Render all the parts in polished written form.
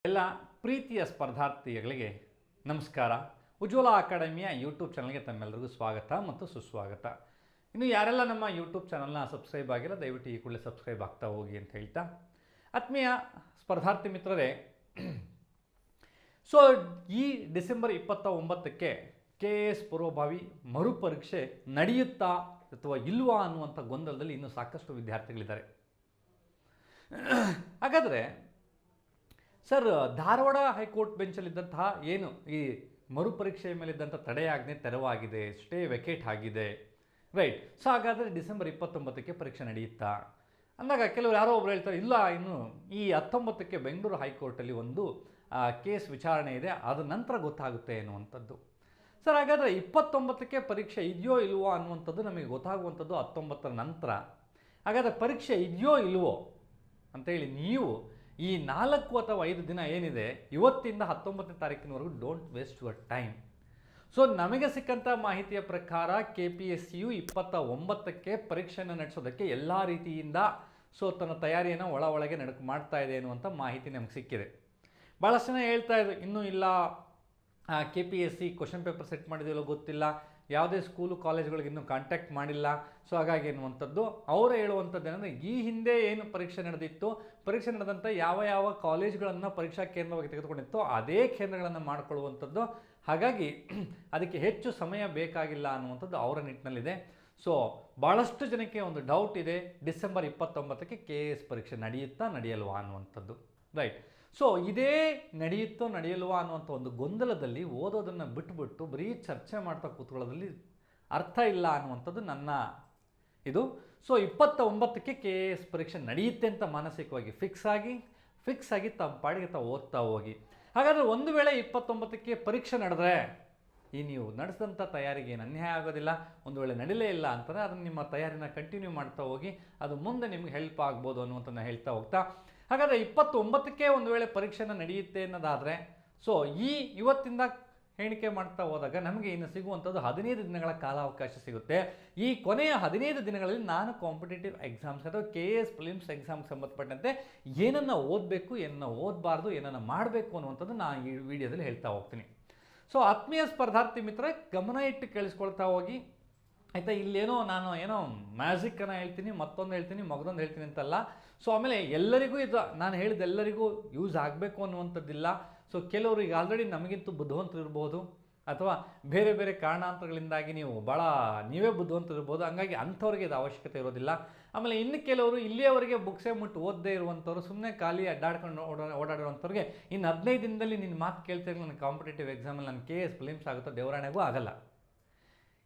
ಎಲ್ಲ ಪ್ರೀತಿಯ ಸ್ಪರ್ಧಾರ್ಥಿಗಳಿಗೆ ನಮಸ್ಕಾರ. ಉಜ್ವಲ ಅಕಾಡೆಮಿಯ ಯೂಟ್ಯೂಬ್ ಚಾನಲ್ಗೆ ತಮ್ಮೆಲ್ಲರಿಗೂ ಸ್ವಾಗತ ಮತ್ತು ಸುಸ್ವಾಗತ. ಇನ್ನು ಯಾರೆಲ್ಲ ನಮ್ಮ ಯೂಟ್ಯೂಬ್ ಚಾನಲ್ನ ಸಬ್ಸ್ಕ್ರೈಬ್ ಆಗಿಲ್ಲ, ದಯವಿಟ್ಟು ಈ ಕೂಡಲೇ ಸಬ್ಸ್ಕ್ರೈಬ್ ಆಗ್ತಾ ಹೋಗಿ ಅಂತ ಹೇಳ್ತಾ, ಆತ್ಮೀಯ ಸ್ಪರ್ಧಾರ್ಥಿ ಮಿತ್ರರೇ, ಸೊ ಈ ಡಿಸೆಂಬರ್ 29ಕ್ಕೆ KS ಪೂರ್ವಭಾವಿ ಮರುಪರೀಕ್ಷೆ ನಡೆಯುತ್ತಾ ಅಥವಾ ಇಲ್ವಾ ಅನ್ನುವಂಥ ಗೊಂದಲದಲ್ಲಿ ಇನ್ನೂ ಸಾಕಷ್ಟು ವಿದ್ಯಾರ್ಥಿಗಳಿದ್ದಾರೆ. ಹಾಗಾದರೆ ಸರ್, ಧಾರವಾಡ ಹೈಕೋರ್ಟ್ ಬೆಂಚಲ್ಲಿದ್ದಂತಹ ಏನು ಈ ಮರುಪರೀಕ್ಷೆಯ ಮೇಲಿದ್ದಂಥ ತಡೆಯಾಜ್ಞೆ ತೆರವಾಗಿದೆ, ಸ್ಟೇ ವೆಕೇಟ್ ಆಗಿದೆ, ರೈಟ್. ಸೊ ಹಾಗಾದರೆ ಡಿಸೆಂಬರ್ 29ಕ್ಕೆ ಪರೀಕ್ಷೆ ನಡೆಯುತ್ತಾ ಅಂದಾಗ ಕೆಲವರು ಯಾರೋ ಒಬ್ರು ಹೇಳ್ತಾರೆ, ಇಲ್ಲ, ಇನ್ನು ಈ 19ಕ್ಕೆ ಬೆಂಗಳೂರು ಹೈಕೋರ್ಟಲ್ಲಿ ಒಂದು ಕೇಸ್ ವಿಚಾರಣೆ ಇದೆ, ಅದ ನಂತರ ಗೊತ್ತಾಗುತ್ತೆ ಅನ್ನುವಂಥದ್ದು. ಸರ್, ಹಾಗಾದರೆ 29ಕ್ಕೆ ಪರೀಕ್ಷೆ ಇದೆಯೋ ಇಲ್ವೋ ಅನ್ನುವಂಥದ್ದು ನಮಗೆ ಗೊತ್ತಾಗುವಂಥದ್ದು 19ರ ನಂತರ. ಹಾಗಾದರೆ ಪರೀಕ್ಷೆ ಇದೆಯೋ ಇಲ್ವೋ ಅಂತೇಳಿ ನೀವು ಈ 4 ಅಥವಾ 5 ದಿನ ಏನಿದೆ, ಇವತ್ತಿಂದ 19ನೇ ತಾರೀಕಿನವರೆಗೂ don't waste your time. So ನಮಗೆ ಸಿಕ್ಕಂಥ ಮಾಹಿತಿಯ ಪ್ರಕಾರ KPSCಯು 29ಕ್ಕೆ ಪರೀಕ್ಷೆಯನ್ನು ನಡೆಸೋದಕ್ಕೆ ಎಲ್ಲ ರೀತಿಯಿಂದ ತನ್ನ ತಯಾರಿಯನ್ನು ಒಳಗೆ ಮಾಡ್ತಾ ಇದೆ ಅನ್ನುವಂಥ ಮಾಹಿತಿ ನಮಗೆ ಸಿಕ್ಕಿದೆ. ಭಾಳಷ್ಟು ಜನ ಹೇಳ್ತಾ ಇದ್ರು, ಇನ್ನೂ ಇಲ್ಲ, KPSC ಕ್ವಶನ್ ಪೇಪರ್ ಸೆಟ್ ಮಾಡಿದೆಯೋ ಗೊತ್ತಿಲ್ಲ, ಯಾವುದೇ ಸ್ಕೂಲು ಕಾಲೇಜುಗಳಿಗೆ ಇನ್ನೂ ಕಾಂಟ್ಯಾಕ್ಟ್ ಮಾಡಿಲ್ಲ. ಸೊ ಹಾಗಾಗಿ ಎನ್ನುವಂಥದ್ದು ಅವರು ಹೇಳುವಂಥದ್ದು ಏನಂದರೆ, ಈ ಹಿಂದೆ ಏನು ಪರೀಕ್ಷೆ ನಡೆದಿತ್ತು, ಪರೀಕ್ಷೆ ನಡೆದಂಥ ಯಾವ ಕಾಲೇಜುಗಳನ್ನು ಪರೀಕ್ಷಾ ಕೇಂದ್ರವಾಗಿ ತೆಗೆದುಕೊಂಡಿತ್ತೋ ಅದೇ ಕೇಂದ್ರಗಳನ್ನು ಮಾಡಿಕೊಳ್ಳುವಂಥದ್ದು. ಹಾಗಾಗಿ ಅದಕ್ಕೆ ಹೆಚ್ಚು ಸಮಯ ಬೇಕಾಗಿಲ್ಲ ಅನ್ನುವಂಥದ್ದು ಅವರ ನಿಟ್ಟಿನಲ್ಲಿದೆ. ಸೊ ಭಾಳಷ್ಟು ಜನಕ್ಕೆ ಒಂದು ಡೌಟ್ ಇದೆ, ಡಿಸೆಂಬರ್ 29ಕ್ಕೆ KS ಪರೀಕ್ಷೆ ನಡೆಯುತ್ತಾ ನಡೆಯಲ್ವಾ ಅನ್ನುವಂಥದ್ದು, ರೈಟ್. ಸೊ ಇದೇ ನಡೆಯುತ್ತೋ ನಡೆಯಲ್ವಾ ಅನ್ನುವಂಥ ಒಂದು ಗೊಂದಲದಲ್ಲಿ ಓದೋದನ್ನು ಬಿಟ್ಟುಬಿಟ್ಟು ಬರೀ ಚರ್ಚೆ ಮಾಡ್ತಾ ಕೂತ್ಕೊಳ್ಳೋದ್ರಲ್ಲಿ ಅರ್ಥ ಇಲ್ಲ ಅನ್ನುವಂಥದ್ದು ನನ್ನ ಇದು. ಸೊ 29ಕ್ಕೆ KS ಪರೀಕ್ಷೆ ನಡೆಯುತ್ತೆ ಅಂತ ಮಾನಸಿಕವಾಗಿ ಫಿಕ್ಸ್ ಆಗಿ ತಮ್ಮ ಪಾಡಿಗೆ ತಾವು ಓದ್ತಾ ಹೋಗಿ. ಹಾಗಾದರೆ ಒಂದು ವೇಳೆ 29ಕ್ಕೆ ಪರೀಕ್ಷೆ ನಡೆದ್ರೆ ಈ ನೀವು ನಡೆಸಿದಂಥ ತಯಾರಿಗೆ ಏನು ಅನ್ಯಾಯ ಆಗೋದಿಲ್ಲ. ಒಂದು ವೇಳೆ ನಡೀಲೇ ಇಲ್ಲ ಅಂತಾರೆ, ಅದನ್ನು ನಿಮ್ಮ ತಯಾರಿನ ಕಂಟಿನ್ಯೂ ಮಾಡ್ತಾ ಹೋಗಿ, ಅದು ಮುಂದೆ ನಿಮ್ಗೆ ಹೆಲ್ಪ್ ಆಗ್ಬೋದು ಅನ್ನುವಂಥದ್ದನ್ನ ಹೇಳ್ತಾ ಹೋಗ್ತಾ, ಹಾಗಾದರೆ 29ಕ್ಕೆ ಒಂದು ವೇಳೆ ಪರೀಕ್ಷೆನ ನಡೆಯುತ್ತೆ ಅನ್ನೋದಾದರೆ, ಸೊ ಇವತ್ತಿಂದ ಎಣಿಕೆ ಮಾಡ್ತಾ ಹೋದಾಗ ನಮಗೆ ಇನ್ನು ಸಿಗುವಂಥದ್ದು 15 ದಿನಗಳ ಕಾಲಾವಕಾಶ ಸಿಗುತ್ತೆ. ಈ ಕೊನೆಯ 15 ದಿನಗಳಲ್ಲಿ ನಾನು ಕಾಂಪಿಟೇಟಿವ್ ಎಕ್ಸಾಮ್ಸ್ ಅಥವಾ KS ಪ್ರಿಲಿಮ್ಸ್ ಎಕ್ಸಾಮ್ಗೆ ಸಂಬಂಧಪಟ್ಟಂತೆ ಏನನ್ನು ಓದಬೇಕು, ಏನನ್ನು ಓದಬಾರ್ದು, ಏನನ್ನು ಮಾಡಬೇಕು ಅನ್ನುವಂಥದ್ದು ನಾನು ಈ ವಿಡಿಯೋದಲ್ಲಿ ಹೇಳ್ತಾ ಹೋಗ್ತೀನಿ. ಸೊ ಆತ್ಮೀಯ ಸ್ಪರ್ಧಾರ್ಥಿ ಮಿತ್ರ, ಗಮನ ಇಟ್ಟು ಕೇಳಿಸ್ಕೊಳ್ತಾ ಹೋಗಿ, ಆಯಿತಾ. ಇಲ್ಲೇನೋ ನಾನು ಮ್ಯಾಜಿಕ್ಕನ್ನು ಹೇಳ್ತೀನಿ, ಮತ್ತೊಂದು ಹೇಳ್ತೀನಿ, ಮಗದೊಂದು ಹೇಳ್ತೀನಿ ಅಂತಲ್ಲ. ಸೊ ಆಮೇಲೆ ಎಲ್ಲರಿಗೂ ಇದು ನಾನು ಹೇಳಿದ ಎಲ್ಲರಿಗೂ ಯೂಸ್ ಆಗಬೇಕು ಅನ್ನುವಂಥದ್ದಿಲ್ಲ. ಸೊ ಕೆಲವರು ಈಗ ಆಲ್ರೆಡಿ ನಮಗಿಂತೂ ಬುದ್ಧಿವಂತರು ಇರ್ಬೋದು, ಅಥವಾ ಬೇರೆ ಬೇರೆ ಕಾರಣಾಂತರಗಳಿಂದಾಗಿ ನೀವೇ ಬುದ್ಧಿವಂತರು ಇರ್ಬೋದು. ಹಂಗಾಗಿ ಅಂಥವ್ರಿಗೆ ಇದು ಅವಶ್ಯಕತೆ ಇರೋದಿಲ್ಲ. ಆಮೇಲೆ ಇನ್ನು ಕೆಲವರು ಇಲ್ಲಿಯವರೆಗೆ ಬುಕ್ಸೇ ಮುಟ್ಟು ಓದದೇ ಇರುವಂಥವ್ರು, ಸುಮ್ಮನೆ ಖಾಲಿ ಅಡ್ಡಾಡ್ಕೊಂಡು ಓಡಾಡಿರುವಂಥವ್ರಿಗೆ ಇನ್ನು 15 ದಿನದಲ್ಲಿ ನಿನ್ನ ಮಾತು ಕೇಳ್ತಾರೆ, ನನ್ನ ಕಾಂಪಿಟೇಟಿವ್ ಎಕ್ಸಾಮಲ್ಲಿ ನನ್ನ KS ಪ್ರಿಲಿಮ್ಸ್ ಆಗುತ್ತೋ ದೇವರಾಣೆಗೂ ಆಗಲ್ಲ.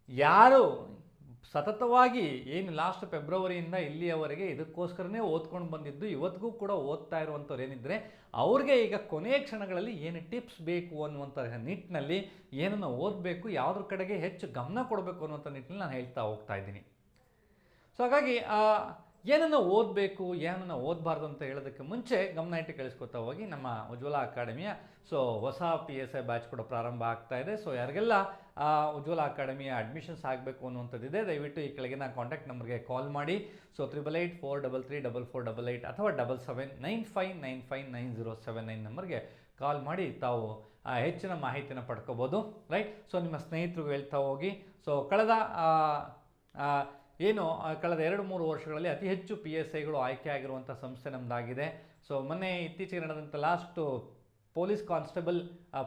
ಯಾರು ಸತತವಾಗಿ ಏನು ಲಾಸ್ಟ್ ಫೆಬ್ರವರಿಯಿಂದ ಇಲ್ಲಿಯವರೆಗೆ ಇದಕ್ಕೋಸ್ಕರನೇ ಓದ್ಕೊಂಡು ಬಂದಿದ್ದು, ಇವತ್ತಿಗೂ ಕೂಡ ಓದ್ತಾ ಇರುವಂಥವ್ರು ಏನಿದ್ರೆ ಅವ್ರಿಗೆ ಈಗ ಕೊನೆಯ ಕ್ಷಣಗಳಲ್ಲಿ ಏನು ಟಿಪ್ಸ್ ಬೇಕು ಅನ್ನುವಂಥ ನಿಟ್ಟಿನಲ್ಲಿ ಏನನ್ನು ಓದಬೇಕು, ಯಾವುದ್ರ ಕಡೆಗೆ ಹೆಚ್ಚು ಗಮನ ಕೊಡಬೇಕು ಅನ್ನುವಂಥ ನಿಟ್ಟಿನಲ್ಲಿ ನಾನು ಹೇಳ್ತಾ ಹೋಗ್ತಾ ಇದ್ದೀನಿ. ಸೊ ಹಾಗಾಗಿ ಏನನ್ನು ಓದಬೇಕು, ಏನನ್ನು ಓದಬಾರ್ದು ಅಂತ ಹೇಳೋದಕ್ಕೆ ಮುಂಚೆ ಗಮನ ಇಟ್ಟು ಕೇಳಿಸ್ಕೊತಾ ಹೋಗಿ, ನಮ್ಮ ಉಜ್ವಲ ಅಕಾಡೆಮಿಯ ಹೊಸ PSI ಬ್ಯಾಚ್ ಕೂಡ ಪ್ರಾರಂಭ ಆಗ್ತಾ ಇದೆ. ಸೊ ಯಾರಿಗೆಲ್ಲ ಉಜ್ವಲ ಅಕಾಡೆಮಿಯ ಅಡ್ಮಿಷನ್ಸ್ ಆಗಬೇಕು ಅನ್ನುವಂಥದ್ದಿದೆ, ದಯವಿಟ್ಟು ಈ ಕೆಳಗಿನ ಕಾಂಟ್ಯಾಕ್ಟ್ ನಂಬರ್ಗೆ ಕಾಲ್ ಮಾಡಿ. ಸೊ 8884334488 ಅಥವಾ 7795959079 ನಂಬರ್ಗೆ ಕಾಲ್ ಮಾಡಿ ತಾವು ಹೆಚ್ಚಿನ ಮಾಹಿತಿನ ಪಡ್ಕೋಬೋದು, ರೈಟ್. ಸೊ ನಿಮ್ಮ ಸ್ನೇಹಿತರಿಗೂ ಹೇಳ್ತಾ ಹೋಗಿ. ಸೊ ಕಳೆದ 2-3 ವರ್ಷಗಳಲ್ಲಿ ಅತಿ ಹೆಚ್ಚು PSIಗಳು ಆಯ್ಕೆ ಆಗಿರುವಂಥ ಸಂಸ್ಥೆ ನಮ್ಮದಾಗಿದೆ. ಸೊ ಇತ್ತೀಚೆಗೆ ನಡೆದಂಥ ಲಾಸ್ಟು ಪೊಲೀಸ್ ಕಾನ್ಸ್ಟೇಬಲ್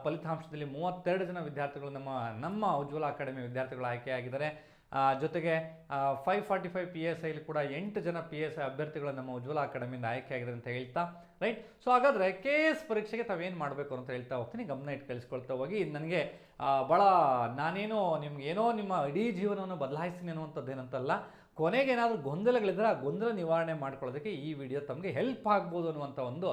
ಫಲಿತಾಂಶದಲ್ಲಿ 32 ಜನ ವಿದ್ಯಾರ್ಥಿಗಳು ನಮ್ಮ ಉಜ್ವಲ ಅಕಾಡೆಮಿ ವಿದ್ಯಾರ್ಥಿಗಳು ಆಯ್ಕೆಯಾಗಿದ್ದಾರೆ. ಜೊತೆಗೆ 545 PSIಲಿ ಕೂಡ 8 ಜನ PSI ಅಭ್ಯರ್ಥಿಗಳು ನಮ್ಮ ಉಜ್ವಲ ಅಕಾಡೆಮಿಯಿಂದ ಆಯ್ಕೆಯಾಗಿದ್ದಾರೆ ಅಂತ ಹೇಳ್ತಾ, ರೈಟ್. ಸೊ ಹಾಗಾದರೆ KS ಪರೀಕ್ಷೆಗೆ ತಾವೇನು ಮಾಡಬೇಕು ಅಂತ ಹೇಳ್ತಾ ಹೋಗ್ತೀನಿ, ಗಮನ ಇಟ್ಟು ಕೇಳಿಸ್ಕೊಳ್ತಾ ಹೋಗಿ. ನನಗೆ ನಾನೇನೋ ನಿಮ್ಮ ಇಡೀ ಜೀವನವನ್ನು ಬದಲಾಯಿಸ್ತೀನಿ ಅನ್ನುವಂಥದ್ದು ಏನಂತಲ್ಲ, ಕೊನೆಗೆ ಏನಾದರೂ ಗೊಂದಲಗಳಿದ್ದರೆ ಆ ಗೊಂದಲ ನಿವಾರಣೆ ಮಾಡ್ಕೊಳ್ಳೋದಕ್ಕೆ ಈ ವಿಡಿಯೋ ತಮಗೆ ಹೆಲ್ಪ್ ಆಗ್ಬೋದು ಅನ್ನುವಂಥ ಒಂದು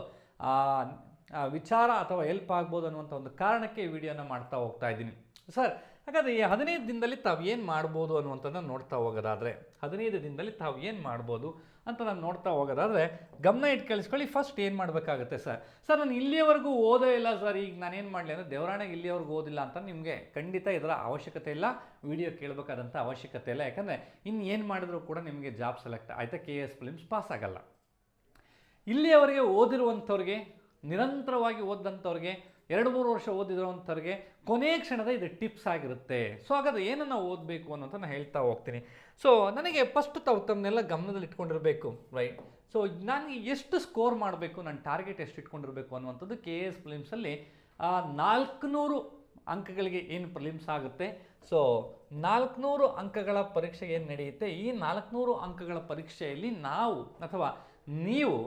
ವಿಚಾರ ಅಥವಾ ಹೆಲ್ಪ್ ಆಗ್ಬೋದು ಅನ್ನುವಂಥ ಒಂದು ಕಾರಣಕ್ಕೆ ಈ ವಿಡಿಯೋನ ಮಾಡ್ತಾ ಹೋಗ್ತಾ ಇದ್ದೀನಿ. ಸರ್, ಹಾಗಾದರೆ ಈ 15 ದಿನದಲ್ಲಿ ತಾವು ಏನು ಮಾಡ್ಬೋದು ಅನ್ನುವಂಥದ್ದನ್ನು ನೋಡ್ತಾ ಹೋಗೋದಾದರೆ, 15 ದಿನದಲ್ಲಿ ತಾವು ಏನು ಮಾಡ್ಬೋದು ಅಂತ ನಾನು ನೋಡ್ತಾ ಹೋಗೋದಾದರೆ ಗಮನ ಇಟ್ಟು ಕೇಳಿಸ್ಕೊಳ್ಳಿ. ಫಸ್ಟ್ ಏನು ಮಾಡಬೇಕಾಗುತ್ತೆ ಸರ್ ನಾನು ಇಲ್ಲಿಯವರೆಗೂ ಓದೋ ಇಲ್ಲ ಸರ್, ಈಗ ನಾನೇನು ಮಾಡಲಿ ಅಂದರೆ ದೇವರಾಣೆಗೆ ಇಲ್ಲಿಯವರೆಗೂ ಓದಿಲ್ಲ ಅಂತ ನಿಮಗೆ ಖಂಡಿತ ಇದರ ಅವಶ್ಯಕತೆ ಇಲ್ಲ, ವಿಡಿಯೋ ಕೇಳಬೇಕಾದಂಥ ಅವಶ್ಯಕತೆ ಇಲ್ಲ. ಯಾಕಂದರೆ ಇನ್ನು ಏನು ಮಾಡಿದ್ರೂ ಕೂಡ ನಿಮಗೆ ಜಾಬ್ ಸೆಲೆಕ್ಟ್ ಆಯಿತಾ, KS ಪ್ರಿಲಿಮ್ಸ್ ಪಾಸ್ ಆಗಲ್ಲ. ಇಲ್ಲಿಯವರೆಗೆ ಓದಿರುವಂಥವ್ರಿಗೆ ನಿರಂತರವಾಗಿ ಓದಂಥವ್ರಿಗೆ 2-3 ವರ್ಷ ಓದಿರೋವಂಥವ್ರಿಗೆ ಕೊನೆ ಕ್ಷಣದ ಇದು ಟಿಪ್ಸ್ ಆಗಿರುತ್ತೆ. ಸೊ ಹಾಗಾದ್ರೆ ಏನನ್ನು ಓದಬೇಕು ಅನ್ನೋಂಥ ನಾನು ಹೇಳ್ತಾ ಹೋಗ್ತೀನಿ. ಸೊ ನನಗೆ ಫಸ್ಟ್ ತಮ್ಮನ್ನೆಲ್ಲ ಗಮನದಲ್ಲಿ ಇಟ್ಕೊಂಡಿರಬೇಕು, ರೈಟ್. ಸೊ ನಾನು ಎಷ್ಟು ಸ್ಕೋರ್ ಮಾಡಬೇಕು, ನನ್ನ ಟಾರ್ಗೆಟ್ ಎಷ್ಟು ಇಟ್ಕೊಂಡಿರಬೇಕು ಅನ್ನುವಂಥದ್ದು KS ಪ್ರಿಲಿಮ್ಸಲ್ಲಿ 400 ಅಂಕಗಳಿಗೆ ಏನು ಪ್ರಿಲಿಮ್ಸ್ ಆಗುತ್ತೆ. ಸೊ 400 ಅಂಕಗಳ ಪರೀಕ್ಷೆ ಏನು ನಡೆಯುತ್ತೆ, ಈ 400 ಅಂಕಗಳ ಪರೀಕ್ಷೆಯಲ್ಲಿ ನಾವು ಅಥವಾ ನೀವು,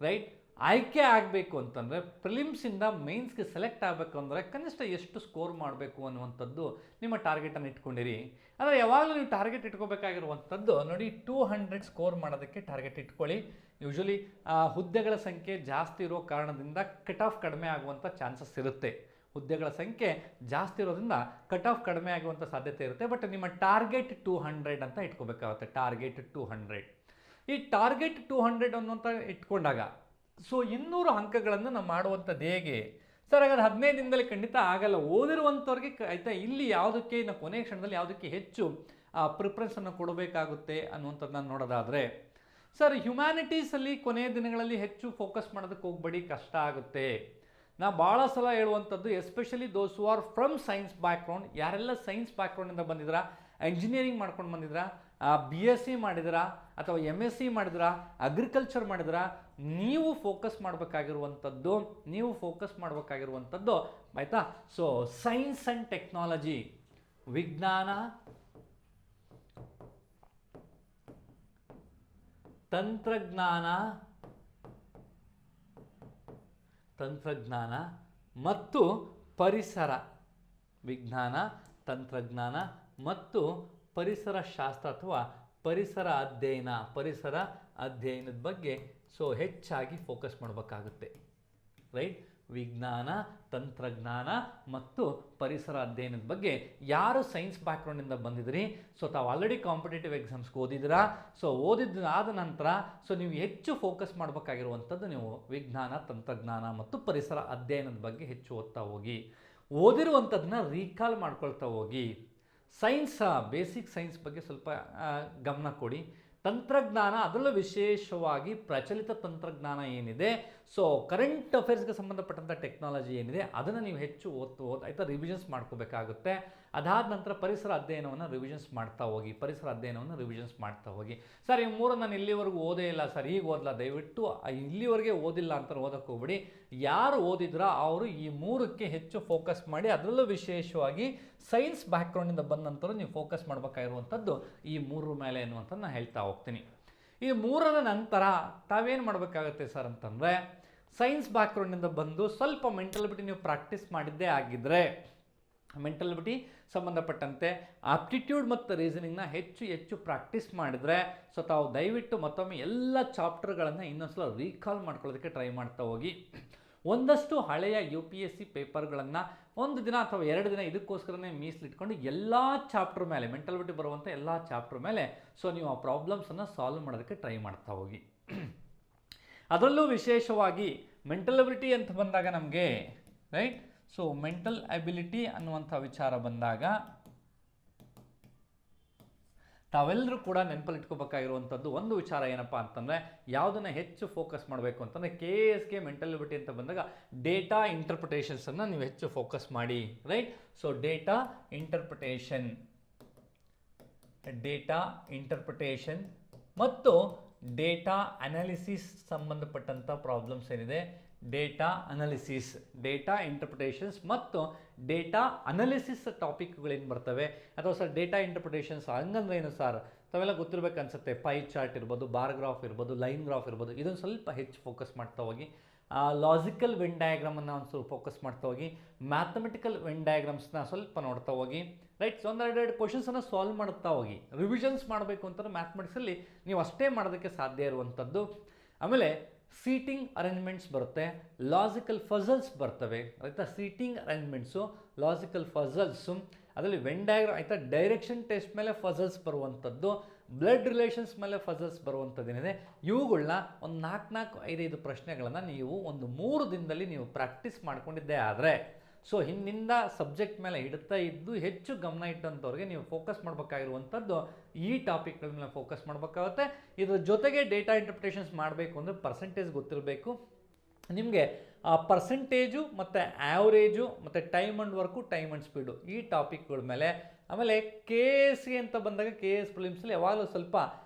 ರೈಟ್, ಆಯ್ಕೆ ಆಗಬೇಕು ಅಂತಂದರೆ ಪ್ರಿಲಿಮ್ಸಿಂದ ಮೇನ್ಸ್ಗೆ ಸೆಲೆಕ್ಟ್ ಆಗಬೇಕು ಅಂದರೆ ಕನಿಷ್ಠ ಎಷ್ಟು ಸ್ಕೋರ್ ಮಾಡಬೇಕು ಅನ್ನುವಂಥದ್ದು ನಿಮ್ಮ ಟಾರ್ಗೆಟನ್ನು ಇಟ್ಕೊಂಡಿರಿ. ಆದರೆ ಯಾವಾಗಲೂ ನೀವು ಟಾರ್ಗೆಟ್ ಇಟ್ಕೋಬೇಕಾಗಿರುವಂಥದ್ದು ನೋಡಿ, 200 ಸ್ಕೋರ್ ಮಾಡೋದಕ್ಕೆ ಟಾರ್ಗೆಟ್ ಇಟ್ಕೊಳ್ಳಿ. ಯೂಶ್ವಲಿ ಹುದ್ದೆಗಳ ಸಂಖ್ಯೆ ಜಾಸ್ತಿ ಇರೋ ಕಾರಣದಿಂದ ಕಟ್ ಆಫ್ ಕಡಿಮೆ ಆಗುವಂಥ ಚಾನ್ಸಸ್ ಇರುತ್ತೆ. ಹುದ್ದೆಗಳ ಸಂಖ್ಯೆ ಜಾಸ್ತಿ ಇರೋದ್ರಿಂದ ಕಟ್ ಆಫ್ ಕಡಿಮೆ ಆಗುವಂಥ ಸಾಧ್ಯತೆ ಇರುತ್ತೆ. ಬಟ್ ನಿಮ್ಮ ಟಾರ್ಗೆಟ್ 200 ಅಂತ ಇಟ್ಕೋಬೇಕಾಗುತ್ತೆ. ಟಾರ್ಗೆಟ್ 200. ಈ ಟಾರ್ಗೆಟ್ 200 ಅನ್ನುವಂಥ ಇಟ್ಕೊಂಡಾಗ ಸೊ 200 ಅಂಕಗಳನ್ನು ನಾವು ಮಾಡುವಂಥದ್ದು ಹೇಗೆ ಸರ್? ಹಾಗಾದ್ರೆ 15 ದಿನದಲ್ಲಿ ಖಂಡಿತ ಆಗಲ್ಲ. ಓದಿರುವಂಥವ್ರಿಗೆ ಆಯಿತಾ, ಇಲ್ಲಿ ಯಾವುದಕ್ಕೆ ನಾವು ಕೊನೆಯ ಕ್ಷಣದಲ್ಲಿ ಯಾವುದಕ್ಕೆ ಹೆಚ್ಚು ಪ್ರಿಫರೆನ್ಸನ್ನು ಕೊಡಬೇಕಾಗುತ್ತೆ ಅನ್ನುವಂಥದ್ದನ್ನ ನೋಡೋದಾದರೆ, ಸರ್ ಹ್ಯುಮ್ಯಾನಿಟೀಸಲ್ಲಿ ಕೊನೆಯ ದಿನಗಳಲ್ಲಿ ಹೆಚ್ಚು ಫೋಕಸ್ ಮಾಡೋದಕ್ಕೆ ಹೋಗ್ಬೇಡಿ, ಕಷ್ಟ ಆಗುತ್ತೆ. ನಾ ಭಾಳ ಸಲ ಹೇಳುವಂಥದ್ದು, especially those who are from science background, ಯಾರೆಲ್ಲ ಸೈನ್ಸ್ ಬ್ಯಾಕ್ಗ್ರೌಂಡಿಂದ ಬಂದಿದ್ರಾ, ಎಂಜಿನಿಯರಿಂಗ್ ಮಾಡ್ಕೊಂಡು ಬಂದಿದ್ರಾ, BSc ಮಾಡಿದ್ರಾ ಅಥವಾ MSc ಮಾಡಿದ್ರಾ, ಅಗ್ರಿಕಲ್ಚರ್ ಮಾಡಿದ್ರಾ, ನೀವು ಫೋಕಸ್ ಮಾಡಬೇಕಾಗಿರುವಂಥದ್ದು ಆಯಿತಾ. ಸೊ ಸೈನ್ಸ್ ಆ್ಯಂಡ್ ಟೆಕ್ನಾಲಜಿ, ವಿಜ್ಞಾನ, ತಂತ್ರಜ್ಞಾನ ಮತ್ತು ಪರಿಸರ. ವಿಜ್ಞಾನ, ತಂತ್ರಜ್ಞಾನ ಮತ್ತು ಪರಿಸರ ಶಾಸ್ತ್ರ ಅಥವಾ ಪರಿಸರ ಅಧ್ಯಯನದ ಬಗ್ಗೆ ಸೊ ಹೆಚ್ಚಾಗಿ ಫೋಕಸ್ ಮಾಡಬೇಕಾಗುತ್ತೆ, ರೈಟ್. ವಿಜ್ಞಾನ, ತಂತ್ರಜ್ಞಾನ ಮತ್ತು ಪರಿಸರ ಅಧ್ಯಯನದ ಬಗ್ಗೆ ಯಾರು ಸೈನ್ಸ್ ಬ್ಯಾಕ್ಗ್ರೌಂಡಿಂದ ಬಂದಿದ್ರಿ, ಸೊ ತಾವು ಆಲ್ರೆಡಿ ಕಾಂಪಿಟೇಟಿವ್ ಎಕ್ಸಾಮ್ಸ್ಗೆ ಓದಿದ್ದೀರಾ. ಸೊ ಓದಿದ್ದಾದ ನಂತರ ಸೊ ನೀವು ಹೆಚ್ಚು ಫೋಕಸ್ ಮಾಡಬೇಕಾಗಿರುವಂಥದ್ದು ನೀವು ವಿಜ್ಞಾನ, ತಂತ್ರಜ್ಞಾನ ಮತ್ತು ಪರಿಸರ ಅಧ್ಯಯನದ ಬಗ್ಗೆ ಹೆಚ್ಚು ಓದ್ತಾ ಹೋಗಿ. ಓದಿರುವಂಥದ್ದನ್ನ ರೀಕಾಲ್ ಮಾಡ್ಕೊಳ್ತಾ ಹೋಗಿ. ಸೈನ್ಸ್, ಬೇಸಿಕ್ ಸೈನ್ಸ್ ಬಗ್ಗೆ ಸ್ವಲ್ಪ ಗಮನ ಕೊಡಿ. ತಂತ್ರಜ್ಞಾನ, ಅದರಲ್ಲೂ ವಿಶೇಷವಾಗಿ ಪ್ರಚಲಿತ ತಂತ್ರಜ್ಞಾನ ಏನಿದೆ, ಸೊ ಕರೆಂಟ್ ಅಫೇರ್ಸ್ಗೆ ಸಂಬಂಧಪಟ್ಟಂಥ ಟೆಕ್ನಾಲಜಿ ಏನಿದೆ ಅದನ್ನು ನೀವು ಹೆಚ್ಚು ಆಯಿತಾ ರಿವಿಷನ್ಸ್ ಮಾಡ್ಕೋಬೇಕಾಗುತ್ತೆ. ಅದಾದ ನಂತರ ಪರಿಸರ ಅಧ್ಯಯನವನ್ನು ರಿವಿಷನ್ಸ್ ಮಾಡ್ತಾ ಹೋಗಿ. ಸರ್ ಈ ಮೂರು ನಾನು ಇಲ್ಲಿವರೆಗೂ ಓದೇ ಇಲ್ಲ ಸರ್, ಈಗ ಓದಲ್ಲ, ದಯವಿಟ್ಟು ಇಲ್ಲಿವರೆಗೆ ಓದಿಲ್ಲ ಅಂತ ಓದಕ್ಕೆ ಹೋಗ್ಬಿಡಿ. ಯಾರು ಓದಿದ್ರೋ ಅವರು ಈ 3ಕ್ಕೆ ಹೆಚ್ಚು ಫೋಕಸ್ ಮಾಡಿ. ಅದರಲ್ಲೂ ವಿಶೇಷವಾಗಿ ಸೈನ್ಸ್ ಬ್ಯಾಕ್ಗ್ರೌಂಡಿಂದ ಬಂದಂಥವ್ರು ನೀವು ಫೋಕಸ್ ಮಾಡಬೇಕಾಗಿರುವಂಥದ್ದು ಈ 3 ಮೇಲೆ ಅನ್ನುವಂಥದ್ದು ನಾನು ಹೇಳ್ತಾ ಹೋಗ್ತೀನಿ. ಈ 3ರ ನಂತರ ತಾವೇನು ಮಾಡಬೇಕಾಗುತ್ತೆ ಸರ್ ಅಂತಂದರೆ, ಸೈನ್ಸ್ ಬ್ಯಾಕ್ಗ್ರೌಂಡಿಂದ ಬಂದು ಸ್ವಲ್ಪ ಮೆಂಟಲಿಬಿಟಿ ನೀವು ಪ್ರಾಕ್ಟೀಸ್ ಮಾಡಿದ್ದೇ ಆಗಿದ್ದರೆ, ಮೆಂಟಲಿಬಿಟಿ ಸಂಬಂಧಪಟ್ಟಂತೆ ಆಪ್ಟಿಟ್ಯೂಡ್ ಮತ್ತು ರೀಸನಿಂಗ್ನ ಹೆಚ್ಚು ಪ್ರಾಕ್ಟೀಸ್ ಮಾಡಿದರೆ, ಸೊ ತಾವು ದಯವಿಟ್ಟು ಮತ್ತೊಮ್ಮೆ ಎಲ್ಲ ಚಾಪ್ಟರ್ಗಳನ್ನು ಇನ್ನೊಂದ್ಸಲ ರೀಕಾಲ್ ಮಾಡ್ಕೊಳ್ಳೋದಕ್ಕೆ ಟ್ರೈ ಮಾಡ್ತಾ ಹೋಗಿ. ಒಂದಷ್ಟು ಹಳೆಯ UPSC ಪೇಪರ್ಗಳನ್ನು 1 ದಿನ ಅಥವಾ 2 ದಿನ ಇದಕ್ಕೋಸ್ಕರನೇ ಮೀಸಲಿಟ್ಕೊಂಡು ಎಲ್ಲ ಚಾಪ್ಟರ್ ಮೇಲೆ, ಮೆಂಟಲಿಬಿಟಿ ಬರುವಂಥ ಎಲ್ಲ ಚಾಪ್ಟರ್ ಮೇಲೆ ಸೊ ನೀವು ಆ ಪ್ರಾಬ್ಲಮ್ಸನ್ನು ಸಾಲ್ವ್ ಮಾಡೋದಕ್ಕೆ ಟ್ರೈ ಮಾಡ್ತಾ ಹೋಗಿ. ಅದರಲ್ಲೂ ವಿಶೇಷವಾಗಿ ಮೆಂಟಲಿಬಿಟಿ ಅಂತ ಬಂದಾಗ ನಮಗೆ, ರೈಟ್, ಸೊ ಮೆಂಟಲ್ ಅಬಿಲಿಟಿ ಅನ್ನುವಂಥ ವಿಚಾರ ಬಂದಾಗ ತಾವೆಲ್ಲರೂ ಕೂಡ ನೆನಪಲ್ಲಿ ಇಟ್ಕೋಬೇಕಾಗಿರುವಂಥದ್ದು ಒಂದು ವಿಚಾರ ಏನಪ್ಪ ಅಂತಂದರೆ, ಯಾವುದನ್ನು ಹೆಚ್ಚು ಫೋಕಸ್ ಮಾಡಬೇಕು ಅಂತಂದರೆ KSಗೆ ಮೆಂಟಲಿಬಿಟಿ ಅಂತ ಬಂದಾಗ ಡೇಟಾ ಇಂಟರ್ಪ್ರಿಟೇಷನ್ಸನ್ನು ನೀವು ಹೆಚ್ಚು ಫೋಕಸ್ ಮಾಡಿ, ರೈಟ್. ಸೊ ಡೇಟಾ ಇಂಟರ್ಪ್ರಿಟೇಷನ್ ಮತ್ತು ಡೇಟಾ ಅನಾಲಿಸಿಸ್ ಸಂಬಂಧಪಟ್ಟಂಥ ಪ್ರಾಬ್ಲಮ್ಸ್ ಏನಿದೆ, ಡೇಟಾ ಇಂಟರ್ಪ್ರಿಟೇಷನ್ಸ್ ಮತ್ತು ಡೇಟಾ ಅನಾಲಿಸಿಸ್ ಟಾಪಿಕ್ಗಳೇನು ಬರ್ತವೆ, ಅಥವಾ ಸರ್ ಡೇಟಾ ಇಂಟರ್ಪ್ರಿಟೇಷನ್ಸ್ ಹಂಗಂದ್ರೆ ಏನು ಸರ್, ತಾವೆಲ್ಲ ಗೊತ್ತಿರಬೇಕು ಅನ್ಸುತ್ತೆ. ಪೈ ಚಾರ್ಟ್ ಇರ್ಬೋದು, ಬಾರ್ ಗ್ರಾಫ್ ಇರ್ಬೋದು, ಲೈನ್ ಗ್ರಾಫ್ ಇರ್ಬೋದು, ಇದನ್ನು ಸ್ವಲ್ಪ ಹೆಚ್ಚು ಫೋಕಸ್ ಮಾಡ್ತಾ ಹೋಗಿ. ಲಾಜಿಕಲ್ ವೆನ್ ಡಯಾಗ್ರಾಮನ್ನು ಒಂದು ಸ್ವಲ್ಪ ಫೋಕಸ್ ಮಾಡ್ತಾ ಹೋಗಿ. ಮ್ಯಾಥಮೆಟಿಕಲ್ ವೆನ್ ಡಯಾಗ್ರಾಮ್ಸ್ನ ಸ್ವಲ್ಪ ನೋಡ್ತಾ ಹೋಗಿ, ರೈಟ್. ಸೊ 1-2 ಕ್ವಶನ್ಸನ್ನು ಸಾಲ್ವ್ ಮಾಡ್ತಾ ಹೋಗಿ. ರಿವಿಷನ್ಸ್ ಮಾಡಬೇಕು ಅಂತಂದರೆ ಮ್ಯಾಥಮೆಟಿಕ್ಸಲ್ಲಿ ನೀವು ಅಷ್ಟೇ ಮಾಡೋದಕ್ಕೆ ಸಾಧ್ಯ ಇರುವಂಥದ್ದು. ಆಮೇಲೆ ಸೀಟಿಂಗ್ ಅರೇಂಜ್ಮೆಂಟ್ಸ್ ಬರುತ್ತೆ, ಲಾಜಿಕಲ್ ಫಝಲ್ಸ್ ಬರ್ತವೆ, ಆಯಿತಾ. ಸೀಟಿಂಗ್ ಅರೇಂಜ್ಮೆಂಟ್ಸು, ಲಾಜಿಕಲ್ ಫಝಲ್ಸು, ಅದರಲ್ಲಿ ವೆನ್ ಡಯಾಗ್ರಾಮ್ ಆಯಿತಾ, ಡೈರೆಕ್ಷನ್ ಟೆಸ್ಟ್ ಮೇಲೆ ಫಝಲ್ಸ್ ಬರುವಂಥದ್ದು, ಬ್ಲಡ್ ರಿಲೇಷನ್ಸ್ ಮೇಲೆ ಫಝಲ್ಸ್ ಬರುವಂಥದ್ದು ಏನಿದೆ, ಇವುಗಳನ್ನ ಒಂದು 4-5 ಪ್ರಶ್ನೆಗಳನ್ನು ನೀವು ಒಂದು 3 ದಿನದಲ್ಲಿ ನೀವು ಪ್ರಾಕ್ಟೀಸ್ ಮಾಡ್ಕೊಂಡಿದ್ದೇ ಆದರೆ, ಸೊ ಹಿಂದಿಂದ ಸಬ್ಜೆಕ್ಟ್ ಮೇಲೆ ಇಡ್ತಾ ಇದ್ದು ಹೆಚ್ಚು ಗಮನ ಇಟ್ಟಂಥವ್ರಿಗೆ ನೀವು ಫೋಕಸ್ ಮಾಡಬೇಕಾಗಿರುವಂಥದ್ದು ಈ ಟಾಪಿಕ್ಗಳ ಮೇಲೆ ಫೋಕಸ್ ಮಾಡಬೇಕಾಗುತ್ತೆ. ಇದ್ರ ಜೊತೆಗೆ ಡೇಟಾ ಇಂಟರ್ಪ್ರಿಟೇಷನ್ಸ್ ಮಾಡಬೇಕು ಅಂದರೆ ಪರ್ಸೆಂಟೇಜ್ ಗೊತ್ತಿರಬೇಕು. ನಿಮಗೆ ಪರ್ಸೆಂಟೇಜು ಮತ್ತು ಆ್ಯಾವ್ರೇಜು ಮತ್ತು time and work, time and speed, ಈ ಟಾಪಿಕ್ಗಳ ಮೇಲೆ. ಆಮೇಲೆ ಕೆ ಎಸ್ ಗೆ ಅಂತ ಬಂದಾಗ ಕೆ ಎಸ್ ಪ್ರಿಲಿಮ್ಸಲ್ಲಿ ಯಾವಾಗಲೂ ಸ್ವಲ್ಪ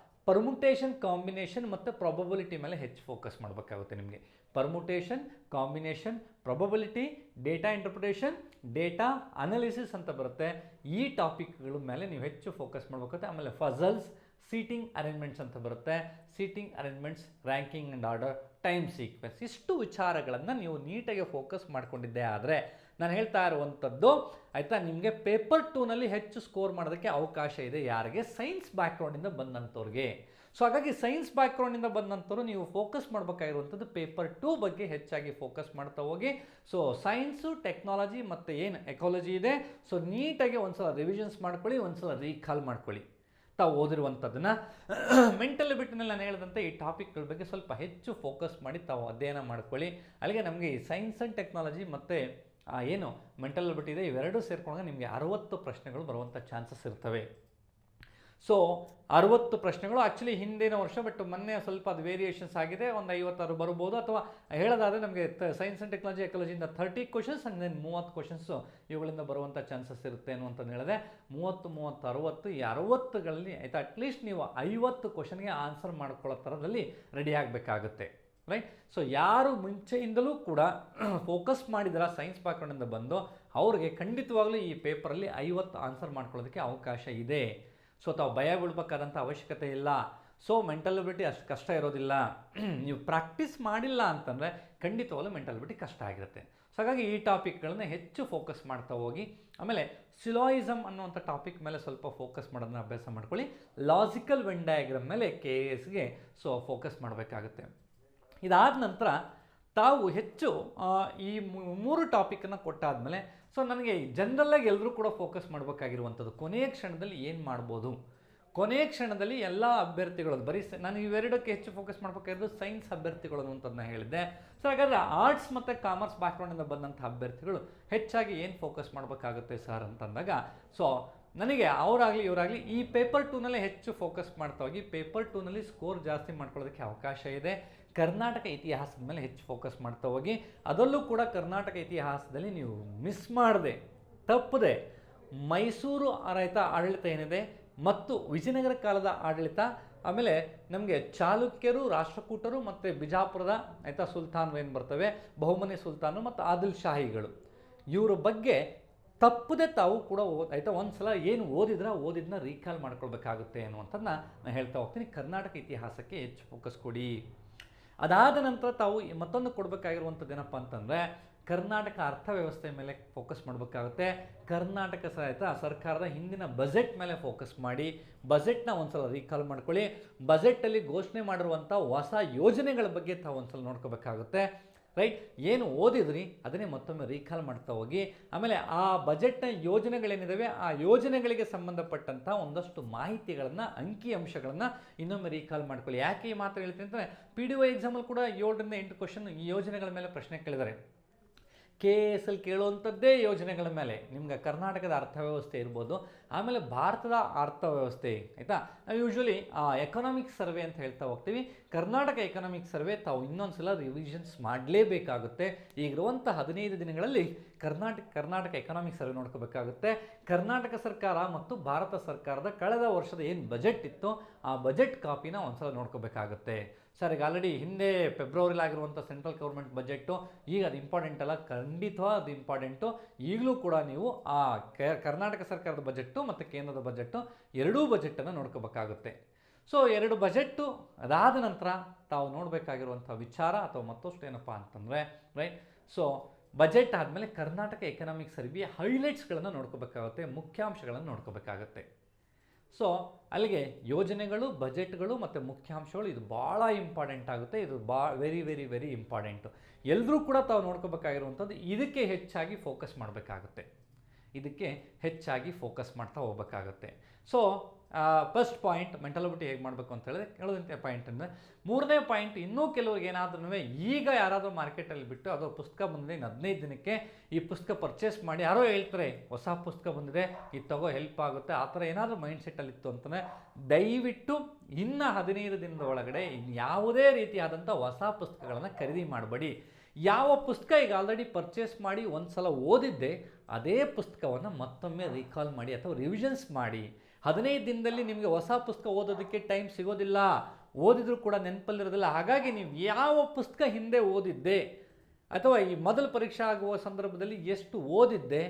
ಪರ್ಮುಟೇಷನ್, ಕಾಂಬಿನೇಷನ್ ಮತ್ತು ಪ್ರಾಬಬಿಲಿಟಿ ಮೇಲೆ ಹೆಚ್ಚು ಫೋಕಸ್ ಮಾಡಬೇಕಾಗುತ್ತೆ ನಿಮಗೆ. Permutation, combination, probability, data interpretation, data analysis ಅಂತ ಬರುತ್ತೆ. ಈ ಟಾಪಿಕ್ಗಳ ಮೇಲೆ ನೀವು ಹೆಚ್ಚು ಫೋಕಸ್ ಮಾಡಬೇಕಾಗುತ್ತೆ. ಆಮೇಲೆ ಫಜಲ್ಸ್, ಸೀಟಿಂಗ್ ಅರೇಂಜ್ಮೆಂಟ್ಸ್ ಅಂತ ಬರುತ್ತೆ. Seating arrangements, ranking and order, time sequence, ಇಷ್ಟು ವಿಚಾರಗಳನ್ನು ನೀವು ನೀಟಾಗಿ ಫೋಕಸ್ ಮಾಡಿಕೊಂಡಿದ್ದೆ ಆದರೆ ನಾನು ಹೇಳ್ತಾ ಇರುವಂಥದ್ದು ಆಯಿತಾ, ನಿಮಗೆ ಪೇಪರ್ 2ನಲ್ಲಿ ಹೆಚ್ಚು ಸ್ಕೋರ್ ಮಾಡೋದಕ್ಕೆ ಅವಕಾಶ ಇದೆ. ಯಾರಿಗೆ? ಸೈನ್ಸ್ ಬ್ಯಾಕ್ಗ್ರೌಂಡಿಂದ ಬಂದಂಥವ್ರಿಗೆ. ಸೊ ಹಾಗಾಗಿ ಸೈನ್ಸ್ ಬ್ಯಾಕ್ಗ್ರೌಂಡಿಂದ ಬಂದಂಥವ್ರು ನೀವು ಫೋಕಸ್ ಮಾಡಬೇಕಾಗಿರುವಂಥದ್ದು ಪೇಪರ್ 2 ಬಗ್ಗೆ ಹೆಚ್ಚಾಗಿ ಫೋಕಸ್ ಮಾಡ್ತಾ ಹೋಗಿ. ಸೊ ಸೈನ್ಸು, ಟೆಕ್ನಾಲಜಿ ಮತ್ತು ಏನು ಎಕಾಲಜಿ ಇದೆ, ಸೊ ನೀಟಾಗಿ ಒಂದ್ಸಲ ರಿವಿಷನ್ಸ್ ಮಾಡ್ಕೊಳ್ಳಿ, ಒಂದ್ಸಲ ರೀಕಾಲ್ ಮಾಡ್ಕೊಳ್ಳಿ ತಾವು ಓದಿರುವಂಥದ್ದನ್ನು. ಮೆಂಟಲ್ ಎಬಿಲಿಟಿನಲ್ಲಿ ನಾನು ಹೇಳಿದಂತೆ ಈ ಟಾಪಿಕ್ಗಳ ಬಗ್ಗೆ ಸ್ವಲ್ಪ ಹೆಚ್ಚು ಫೋಕಸ್ ಮಾಡಿ ತಾವು ಅಧ್ಯಯನ ಮಾಡ್ಕೊಳ್ಳಿ. ಅಲ್ಲಿಗೆ ನಮಗೆ ಈ ಸೈನ್ಸ್ ಆ್ಯಂಡ್ ಟೆಕ್ನಾಲಜಿ ಮತ್ತು ಏನು ಮೆಂಟಲ್ ಎಬಿಲಿಟಿ ಇದೆ, ಇವೆರಡೂ ಸೇರ್ಕೊಂಡಾಗ ನಿಮಗೆ 60 ಪ್ರಶ್ನೆಗಳು ಬರುವಂಥ ಚಾನ್ಸಸ್ ಇರ್ತವೆ. ಸೊ 60 ಪ್ರಶ್ನೆಗಳು ಆ್ಯಕ್ಚುಲಿ ಹಿಂದಿನ ವರ್ಷ, ಬಟ್ ಮೊನ್ನೆ ಸ್ವಲ್ಪ ಅದು ವೇರಿಯೇಷನ್ಸ್ ಆಗಿದೆ, ಒಂದು 56 ಬರ್ಬೋದು. ಅಥವಾ ಹೇಳೋದಾದರೆ ನಮಗೆ ಸೈನ್ಸ್ ಆ್ಯಂಡ್ ಟೆಕ್ನಾಲಜಿ, ಎಕಾಲಜಿಯಿಂದ 30 ಕ್ವಶನ್ಸ್ ಆ್ಯಂಡ್ ದೆನ್ 30 ಕ್ವಶನ್ಸು ಇವುಗಳಿಂದ ಬರುವಂಥ ಚಾನ್ಸಸ್ ಇರುತ್ತೆ ಅನ್ನುವಂಥದ್ದು ಹೇಳಿದೆ. 30, 30, 60, ಈ 60ಗಳಲ್ಲಿ ಆಯಿತಾ ಅಟ್ಲೀಸ್ಟ್ ನೀವು 50 ಕ್ವಶನ್ಗೆ ಆನ್ಸರ್ ಮಾಡ್ಕೊಳ್ಳೋ ಥರದಲ್ಲಿ ರೆಡಿ ಆಗಬೇಕಾಗುತ್ತೆ, ರೈಟ್. ಸೊ ಯಾರು ಮುಂಚೆಯಿಂದಲೂ ಕೂಡ ಫೋಕಸ್ ಮಾಡಿದಾರ ಸೈನ್ಸ್ ಬ್ಯಾಕ್ಗ್ರೌಂಡಿಂದ ಬಂದು, ಅವ್ರಿಗೆ ಖಂಡಿತವಾಗ್ಲೂ ಈ ಪೇಪರಲ್ಲಿ 50 ಆನ್ಸರ್ ಮಾಡ್ಕೊಳ್ಳೋದಕ್ಕೆ ಅವಕಾಶ ಇದೆ. ಸೊ ತಾವು ಭಯ ಬೀಳ್ಬೇಕಾದಂಥ ಅವಶ್ಯಕತೆ ಇಲ್ಲ. ಸೊ ಮೆಂಟಲ್ ಎಬಿಲಿಟಿ ಅಷ್ಟು ಕಷ್ಟ ಇರೋದಿಲ್ಲ. ನೀವು ಪ್ರಾಕ್ಟೀಸ್ ಮಾಡಿಲ್ಲ ಅಂತಂದರೆ ಖಂಡಿತವಾಗ್ಲೂ ಮೆಂಟಲ್ ಎಬಿಲಿಟಿ ಕಷ್ಟ ಆಗಿರುತ್ತೆ. ಸೊ ಹಾಗಾಗಿ ಈ ಟಾಪಿಕ್ಗಳನ್ನ ಹೆಚ್ಚು ಫೋಕಸ್ ಮಾಡ್ತಾ ಹೋಗಿ. ಆಮೇಲೆ ಸಿಲಾಯಿಸಮ್ ಅನ್ನುವಂಥ ಟಾಪಿಕ್ ಮೇಲೆ ಸ್ವಲ್ಪ ಫೋಕಸ್ ಮಾಡೋದನ್ನ ಅಭ್ಯಾಸ ಮಾಡ್ಕೊಳ್ಳಿ. ಲಾಜಿಕಲ್ ವೆನ್ ಡಯಾಗ್ರಾಮ್ ಮೇಲೆ ಕೆ ಎಸ್ಗೆ ಸೊ ಫೋಕಸ್ ಮಾಡಬೇಕಾಗುತ್ತೆ. ಇದಾದ ನಂತರ ತಾವು ಹೆಚ್ಚು ಈ 3 ಟಾಪಿಕನ್ನು ಕೊಟ್ಟಾದಮೇಲೆ ಸೊ ನನಗೆ ಜನರಲ್ಲಾಗಿ ಎಲ್ಲರೂ ಕೂಡ ಫೋಕಸ್ ಮಾಡಬೇಕಾಗಿರುವಂಥದ್ದು ಕೊನೆಯ ಕ್ಷಣದಲ್ಲಿ ಏನು ಮಾಡ್ಬೋದು. ಕೊನೆಯ ಕ್ಷಣದಲ್ಲಿ ಎಲ್ಲ ಅಭ್ಯರ್ಥಿಗಳು ಬರೀ ನಾನು ಇವೆರಡಕ್ಕೆ ಹೆಚ್ಚು ಫೋಕಸ್ ಮಾಡಬೇಕಾಗಿರೋದು ಸೈನ್ಸ್ ಅಭ್ಯರ್ಥಿಗಳು ಅಂತದನ್ನ ಹೇಳಿದ್ದೆ. ಸೊ ಹಾಗಾದರೆ ಆರ್ಟ್ಸ್ ಮತ್ತು ಕಾಮರ್ಸ್ ಬ್ಯಾಕ್ಗ್ರೌಂಡಿಂದ ಬಂದಂಥ ಅಭ್ಯರ್ಥಿಗಳು ಹೆಚ್ಚಾಗಿ ಏನು ಫೋಕಸ್ ಮಾಡಬೇಕಾಗುತ್ತೆ ಸರ್ ಅಂತಂದಾಗ, ಸೊ ನನಗೆ ಅವರಾಗಲಿ ಇವರಾಗಲಿ ಈ ಪೇಪರ್ 2ನಲ್ಲೇ ಹೆಚ್ಚು ಫೋಕಸ್ ಮಾಡ್ತಾ ಹೋಗಿ ಪೇಪರ್ 2ನಲ್ಲಿ ಸ್ಕೋರ್ ಜಾಸ್ತಿ ಮಾಡ್ಕೊಳ್ಳೋದಕ್ಕೆ ಅವಕಾಶ ಇದೆ. ಕರ್ನಾಟಕ ಇತಿಹಾಸದ ಮೇಲೆ ಹೆಚ್ಚು ಫೋಕಸ್ ಮಾಡ್ತಾ ಹೋಗಿ. ಅದರಲ್ಲೂ ಕೂಡ ಕರ್ನಾಟಕ ಇತಿಹಾಸದಲ್ಲಿ ನೀವು ಮಿಸ್ ಮಾಡದೆ, ತಪ್ಪದೆ ಮೈಸೂರು ಆಡಳಿತ ಏನಿದೆ ಮತ್ತು ವಿಜಯನಗರ ಕಾಲದ ಆಡಳಿತ, ಆಮೇಲೆ ನಮಗೆ ಚಾಲುಕ್ಯರು, ರಾಷ್ಟ್ರಕೂಟರು ಮತ್ತು ಬಿಜಾಪುರದ ಸುಲ್ತಾನ್ ಏನು ಬರ್ತವೆ, ಬಹುಮನಿ ಸುಲ್ತಾನು ಮತ್ತು ಆದಿಲ್ ಶಾಹಿಗಳು, ಇವರ ಬಗ್ಗೆ ತಪ್ಪದೆ ತಾವು ಕೂಡ ಒಂದ್ಸಲ ಏನು ಓದಿದ್ನ ರೀಕಾಲ್ ಮಾಡ್ಕೊಳ್ಬೇಕಾಗುತ್ತೆ ಅನ್ನುವಂಥದ್ದನ್ನ ನಾನು ಹೇಳ್ತಾ ಹೋಗ್ತೀನಿ. ಕರ್ನಾಟಕ ಇತಿಹಾಸಕ್ಕೆ ಹೆಚ್ಚು ಫೋಕಸ್ ಕೊಡಿ. ಅದಾದ ನಂತರ ತಾವು ಮತ್ತೊಂದು ಕೊಡಬೇಕಾಗಿರುವಂಥದ್ದು ಏನಪ್ಪ ಅಂತಂದರೆ ಕರ್ನಾಟಕ ಅರ್ಥವ್ಯವಸ್ಥೆ ಮೇಲೆ ಫೋಕಸ್ ಮಾಡಬೇಕಾಗುತ್ತೆ. ಕರ್ನಾಟಕ ಸರ್ಕಾರದ ಹಿಂದಿನ ಬಜೆಟ್ ಮೇಲೆ ಫೋಕಸ್ ಮಾಡಿ, ಬಜೆಟ್ನ ಒಂದ್ಸಲ ರೀಕಾಲ್ ಮಾಡ್ಕೊಳ್ಳಿ. ಬಜೆಟಲ್ಲಿ ಘೋಷಣೆ ಮಾಡಿರುವಂಥ ಹೊಸ ಯೋಜನೆಗಳ ಬಗ್ಗೆ ತಾವು ಒಂದ್ಸಲ ನೋಡ್ಕೋಬೇಕಾಗುತ್ತೆ, ರೈಟ್. ಏನು ಓದಿದ್ರಿ ಅದನ್ನೇ ಮತ್ತೊಮ್ಮೆ ರೀಕಾಲ್ ಮಾಡ್ತಾ ಹೋಗಿ. ಆಮೇಲೆ ಆ ಬಜೆಟ್ನ ಯೋಜನೆಗಳೇನಿದ್ದಾವೆ ಆ ಯೋಜನೆಗಳಿಗೆ ಸಂಬಂಧಪಟ್ಟಂಥ ಒಂದಷ್ಟು ಮಾಹಿತಿಗಳನ್ನು, ಅಂಕಿಅಂಶಗಳನ್ನು ಇನ್ನೊಮ್ಮೆ ರೀಕಾಲ್ ಮಾಡ್ಕೊಳ್ಳಿ. ಯಾಕೆ ಈ ಮಾತು ಹೇಳ್ತೀನಿ ಅಂದರೆ PDO ಎಕ್ಸಾಮಲ್ಲಿ ಕೂಡ 7ರಿಂದ 8 ಕ್ವಶನ್ ಈ ಯೋಜನೆಗಳ ಮೇಲೆ ಪ್ರಶ್ನೆ ಕೇಳಿದ್ದಾರೆ. KS ಅಲ್ಲಿ ಕೇಳುವಂಥದ್ದೇ ಯೋಜನೆಗಳ ಮೇಲೆ ನಿಮ್ಗೆ ಕರ್ನಾಟಕದ ಅರ್ಥವ್ಯವಸ್ಥೆ ಇರ್ಬೋದು, ಆಮೇಲೆ ಭಾರತದ ಅರ್ಥವ್ಯವಸ್ಥೆ ಆಯಿತಾ. ನಾವು ಯೂಶ್ವಲಿ ಎಕನಾಮಿಕ್ ಸರ್ವೆ ಅಂತ ಹೇಳ್ತಾ ಹೋಗ್ತೀವಿ. ಕರ್ನಾಟಕ ಎಕನಾಮಿಕ್ ಸರ್ವೆ ತಾವು ಇನ್ನೊಂದು ಸಲ ರಿವಿಷನ್ಸ್ ಮಾಡಲೇಬೇಕಾಗುತ್ತೆ. ಈಗಿರುವಂಥ 15 ದಿನಗಳಲ್ಲಿ ಕರ್ನಾಟಕ ಎಕನಾಮಿಕ್ ಸರ್ವೆ ನೋಡ್ಕೋಬೇಕಾಗುತ್ತೆ. ಕರ್ನಾಟಕ ಸರ್ಕಾರ ಮತ್ತು ಭಾರತ ಸರ್ಕಾರದ ಕಳೆದ ವರ್ಷದ ಏನು ಬಜೆಟ್ ಇತ್ತು ಆ ಬಜೆಟ್ ಕಾಪಿನ ಒಂದ್ಸಲ ನೋಡ್ಕೋಬೇಕಾಗುತ್ತೆ. ಸರ್ ಈಗ ಆಲ್ರೆಡಿ ಹಿಂದೆ ಫೆಬ್ರವರಿಲಾಗಿರುವಂಥ ಸೆಂಟ್ರಲ್ ಗೌರ್ಮೆಂಟ್ ಬಜೆಟ್ಟು ಈಗ ಅದು ಇಂಪಾರ್ಟೆಂಟ್ ಅಲ್ಲ, ಖಂಡಿತವಾಗಿ ಅದು ಇಂಪಾರ್ಟೆಂಟು. ಈಗಲೂ ಕೂಡ ನೀವು ಆ ಕರ್ನಾಟಕ ಸರ್ಕಾರದ ಬಜೆಟ್ಟು ಮತ್ತು ಕೇಂದ್ರದ ಬಜೆಟ್ಟು ಎರಡೂ ಬಜೆಟನ್ನು ನೋಡ್ಕೋಬೇಕಾಗುತ್ತೆ. ಸೊ 2 ಬಜೆಟ್ಟು ಅದಾದ ನಂತರ ತಾವು ನೋಡಬೇಕಾಗಿರುವಂಥ ವಿಚಾರ ಅಥವಾ ಮತ್ತಷ್ಟು ಏನಪ್ಪ ಅಂತಂದರೆ, ರೈಟ್. ಸೊ ಬಜೆಟ್ ಆದಮೇಲೆ ಕರ್ನಾಟಕ ಎಕನಾಮಿಕ್ ಸರ್ವೆಯ ಹೈಲೈಟ್ಸ್ಗಳನ್ನು ನೋಡ್ಕೋಬೇಕಾಗುತ್ತೆ, ಮುಖ್ಯಾಂಶಗಳನ್ನು ನೋಡ್ಕೋಬೇಕಾಗುತ್ತೆ. ಸೊ ಅಲ್ಲಿಗೆ ಯೋಜನೆಗಳು, ಬಜೆಟ್ಗಳು ಮತ್ತು ಮುಖ್ಯಾಂಶಗಳು ಇದು ಭಾಳ ಇಂಪಾರ್ಟೆಂಟ್ ಆಗುತ್ತೆ. ಇದು ವೆರಿ ವೆರಿ ವೆರಿ ಇಂಪಾರ್ಟೆಂಟು. ಎಲ್ಲರೂ ಕೂಡ ತಾವು ನೋಡ್ಕೋಬೇಕಾಗಿರುವಂಥದ್ದು ಇದಕ್ಕೆ ಹೆಚ್ಚಾಗಿ ಫೋಕಸ್ ಮಾಡಬೇಕಾಗುತ್ತೆ, ಇದಕ್ಕೆ ಹೆಚ್ಚಾಗಿ ಫೋಕಸ್ ಮಾಡ್ತಾ ಹೋಗ್ಬೇಕಾಗುತ್ತೆ. So first point mental ability ಹೇಗೆ ಮಾಡಬೇಕು ಅಂತ ಹೇಳಿದ್ರೆ ಹೇಳೋದಂತೆ ಪಾಯಿಂಟ್ ಅಂದರೆ. 3ನೇ ಪಾಯಿಂಟ್, ಇನ್ನೂ ಕೆಲವ್ರಿಗೆ ಏನಾದ್ರೂ ಈಗ ಯಾರಾದರೂ ಮಾರ್ಕೆಟಲ್ಲಿ ಬಿಟ್ಟು ಅದು ಪುಸ್ತಕ ಬಂದಿದೆ ಇನ್ನು 15 ದಿನಕ್ಕೆ ಈ ಪುಸ್ತಕ ಪರ್ಚೇಸ್ ಮಾಡಿ, ಯಾರೋ ಹೇಳ್ತಾರೆ ಹೊಸ ಪುಸ್ತಕ ಬಂದಿದೆ ಇದು ತಗೋ ಹೆಲ್ಪ್ ಆಗುತ್ತೆ, ಆ ಥರ ಏನಾದರೂ ಮೈಂಡ್ಸೆಟ್ಟಲ್ಲಿ ಇತ್ತು ಅಂತಂದರೆ ದಯವಿಟ್ಟು ಇನ್ನು 15 ದಿನದ ಒಳಗಡೆ ಯಾವುದೇ ರೀತಿಯಾದಂಥ ಹೊಸ ಪುಸ್ತಕಗಳನ್ನು ಖರೀದಿ ಮಾಡಬೇಡಿ. ಯಾವ ಪುಸ್ತಕ ಈಗ ಆಲ್ರೆಡಿ ಪರ್ಚೇಸ್ ಮಾಡಿ ಒಂದು ಸಲ ಓದಿದ್ದೆ ಅದೇ ಪುಸ್ತಕವನ್ನು ಮತ್ತೊಮ್ಮೆ ರೀಕಾಲ್ ಮಾಡಿ ಅಥವಾ ರಿವಿಷನ್ಸ್ ಮಾಡಿ. 15 ದಿನದಲ್ಲಿ ನಿಮಗೆ ಹೊಸ ಪುಸ್ತಕ ಓದೋದಕ್ಕೆ ಟೈಮ್ ಸಿಗೋದಿಲ್ಲ, ಓದಿದರೂ ಕೂಡ ನೆನಪಲ್ಲಿರೋದಿಲ್ಲ. ಹಾಗಾಗಿ ನೀವು ಯಾವ ಪುಸ್ತಕ ಹಿಂದೆ ಓದಿದ್ದೆ ಅಥವಾ ಈ ಮೊದಲ ಪರೀಕ್ಷೆ ಆಗುವ ಸಂದರ್ಭದಲ್ಲಿ ಎಷ್ಟು ಓದಿದ್ದೆ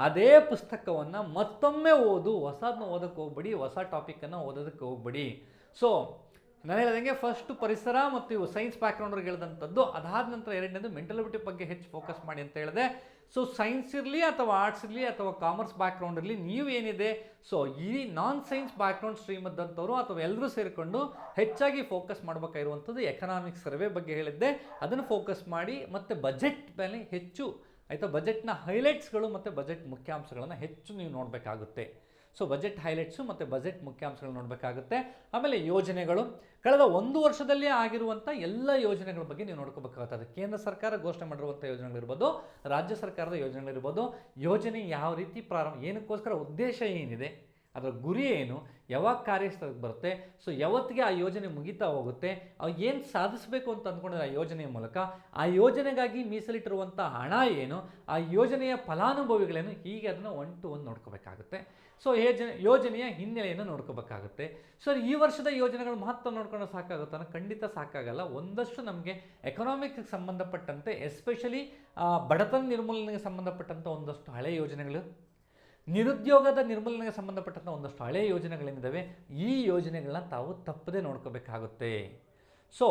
ಅದೇ ಪುಸ್ತಕವನ್ನು ಮತ್ತೊಮ್ಮೆ ಹೊಸದನ್ನ ಓದೋಕ್ಕೆ ಹೋಗ್ಬೇಡಿ, ಹೊಸ ಟಾಪಿಕನ್ನು ಓದೋದಕ್ಕೆ ಹೋಗ್ಬೇಡಿ. ಸೊ ನಾನು ಹೇಳ್ದಂಗೆ ಫಸ್ಟು ಪರಿಸರ ಮತ್ತು ಇವು ಸೈನ್ಸ್ ಬ್ಯಾಕ್ಗ್ರೌಂಡ್ರಿಗೆ ಹೇಳಿದಂಥದ್ದು, ಅದಾದ ನಂತರ ಎರಡನೇದು ಮೆಂಟಲಿಟಿ ಬಗ್ಗೆ ಹೆಚ್ಚು ಫೋಕಸ್ ಮಾಡಿ ಅಂತ ಹೇಳಿದೆ. ಸೊ ಸೈನ್ಸ್ ಇರಲಿ ಅಥವಾ ಆರ್ಟ್ಸ್ ಇರಲಿ ಅಥವಾ ಕಾಮರ್ಸ್ ಬ್ಯಾಕ್ಗ್ರೌಂಡ್ ಇರಲಿ, ನೀವೇನಿದೆ ಸೊ ಈ ನಾನ್ ಸೈನ್ಸ್ ಬ್ಯಾಕ್ಗ್ರೌಂಡ್ ಸ್ಟ್ರೀಮ್ ಇದ್ದಂಥವ್ರು ಅಥವಾ ಎಲ್ಲರೂ ಸೇರಿಕೊಂಡು ಹೆಚ್ಚಾಗಿ ಫೋಕಸ್ ಮಾಡಬೇಕಾಗಿರುವಂಥದ್ದು ಎಕನಾಮಿಕ್ಸ್ ಸರ್ವೆ ಬಗ್ಗೆ ಹೇಳಿದ್ದೆ, ಅದನ್ನು ಫೋಕಸ್ ಮಾಡಿ. ಮತ್ತು ಬಜೆಟ್ ಮೇಲೆ ಹೆಚ್ಚು ಆಯಿತಾ, ಬಜೆಟ್ನ ಹೈಲೈಟ್ಸ್ಗಳು ಮತ್ತು ಬಜೆಟ್ ಮುಖ್ಯಾಂಶಗಳನ್ನು ಹೆಚ್ಚು ನೀವು ನೋಡಬೇಕಾಗುತ್ತೆ. ಸೊ ಬಜೆಟ್ ಹೈಲೈಟ್ಸು ಮತ್ತು ಬಜೆಟ್ ಮುಖ್ಯಾಂಶಗಳು ನೋಡಬೇಕಾಗುತ್ತೆ. ಆಮೇಲೆ ಯೋಜನೆಗಳು, ಕಳೆದ 1 ವರ್ಷದಲ್ಲಿ ಆಗಿರುವಂಥ ಎಲ್ಲ ಯೋಜನೆಗಳ ಬಗ್ಗೆ ನೀವು ನೋಡ್ಕೋಬೇಕಾಗುತ್ತದೆ. ಕೇಂದ್ರ ಸರ್ಕಾರ ಘೋಷಣೆ ಮಾಡಿರುವಂಥ ಯೋಜನೆಗಳಿರ್ಬೋದು, ರಾಜ್ಯ ಸರ್ಕಾರದ ಯೋಜನೆಗಳಿರ್ಬೋದು, ಯೋಜನೆ ಯಾವ ರೀತಿ ಪ್ರಾರಂಭ, ಏನಕ್ಕೋಸ್ಕರ, ಉದ್ದೇಶ ಏನಿದೆ, ಅದರ ಗುರಿ ಏನು, ಯಾವಾಗ ಕಾರ್ಯಸ್ಥಳಕ್ಕೆ ಬರುತ್ತೆ, ಸೊ ಯಾವತ್ತಿಗೆ ಆ ಯೋಜನೆ ಮುಗಿತಾ ಹೋಗುತ್ತೆ, ಏನು ಸಾಧಿಸಬೇಕು ಅಂತ ಅಂದ್ಕೊಂಡಿರೋ ಆ ಯೋಜನೆಯ ಮೂಲಕ, ಆ ಯೋಜನೆಗಾಗಿ ಮೀಸಲಿಟ್ಟಿರುವಂಥ ಹಣ ಏನು, ಆ ಯೋಜನೆಯ ಫಲಾನುಭವಿಗಳೇನು, ಹೀಗೆ ಅದನ್ನು 1 to 1 ನೋಡ್ಕೋಬೇಕಾಗುತ್ತೆ. ಸೊ ಯೋಜನೆಯ ಹಿನ್ನೆಲೆಯನ್ನು ನೋಡ್ಕೋಬೇಕಾಗುತ್ತೆ. ಸರ್ ಈ ವರ್ಷದ ಯೋಜನೆಗಳು ಮಾತ್ರ ನೋಡ್ಕೊಂಡು ಸಾಕಾಗುತ್ತಾನೆ? ಖಂಡಿತ ಸಾಕಾಗಲ್ಲ. ಒಂದಷ್ಟು ನಮಗೆ ಎಕನಾಮಿಕ್ಸ್ಗೆ ಸಂಬಂಧಪಟ್ಟಂತೆ, ಎಸ್ಪೆಷಲಿ ಬಡತನ ನಿರ್ಮೂಲನೆಗೆ ಸಂಬಂಧಪಟ್ಟಂಥ ಒಂದಷ್ಟು ಹಳೆಯ ಯೋಜನೆಗಳು, ನಿರುದ್ಯೋಗದ ನಿರ್ಮೂಲನೆಗೆ ಸಂಬಂಧಪಟ್ಟಂಥ ಒಂದಷ್ಟು ಹಳೆಯ ಯೋಜನೆಗಳೇನಿದ್ದಾವೆ, ಈ ಯೋಜನೆಗಳನ್ನ ತಾವು ತಪ್ಪದೇ ನೋಡ್ಕೋಬೇಕಾಗುತ್ತೆ. ಸೊ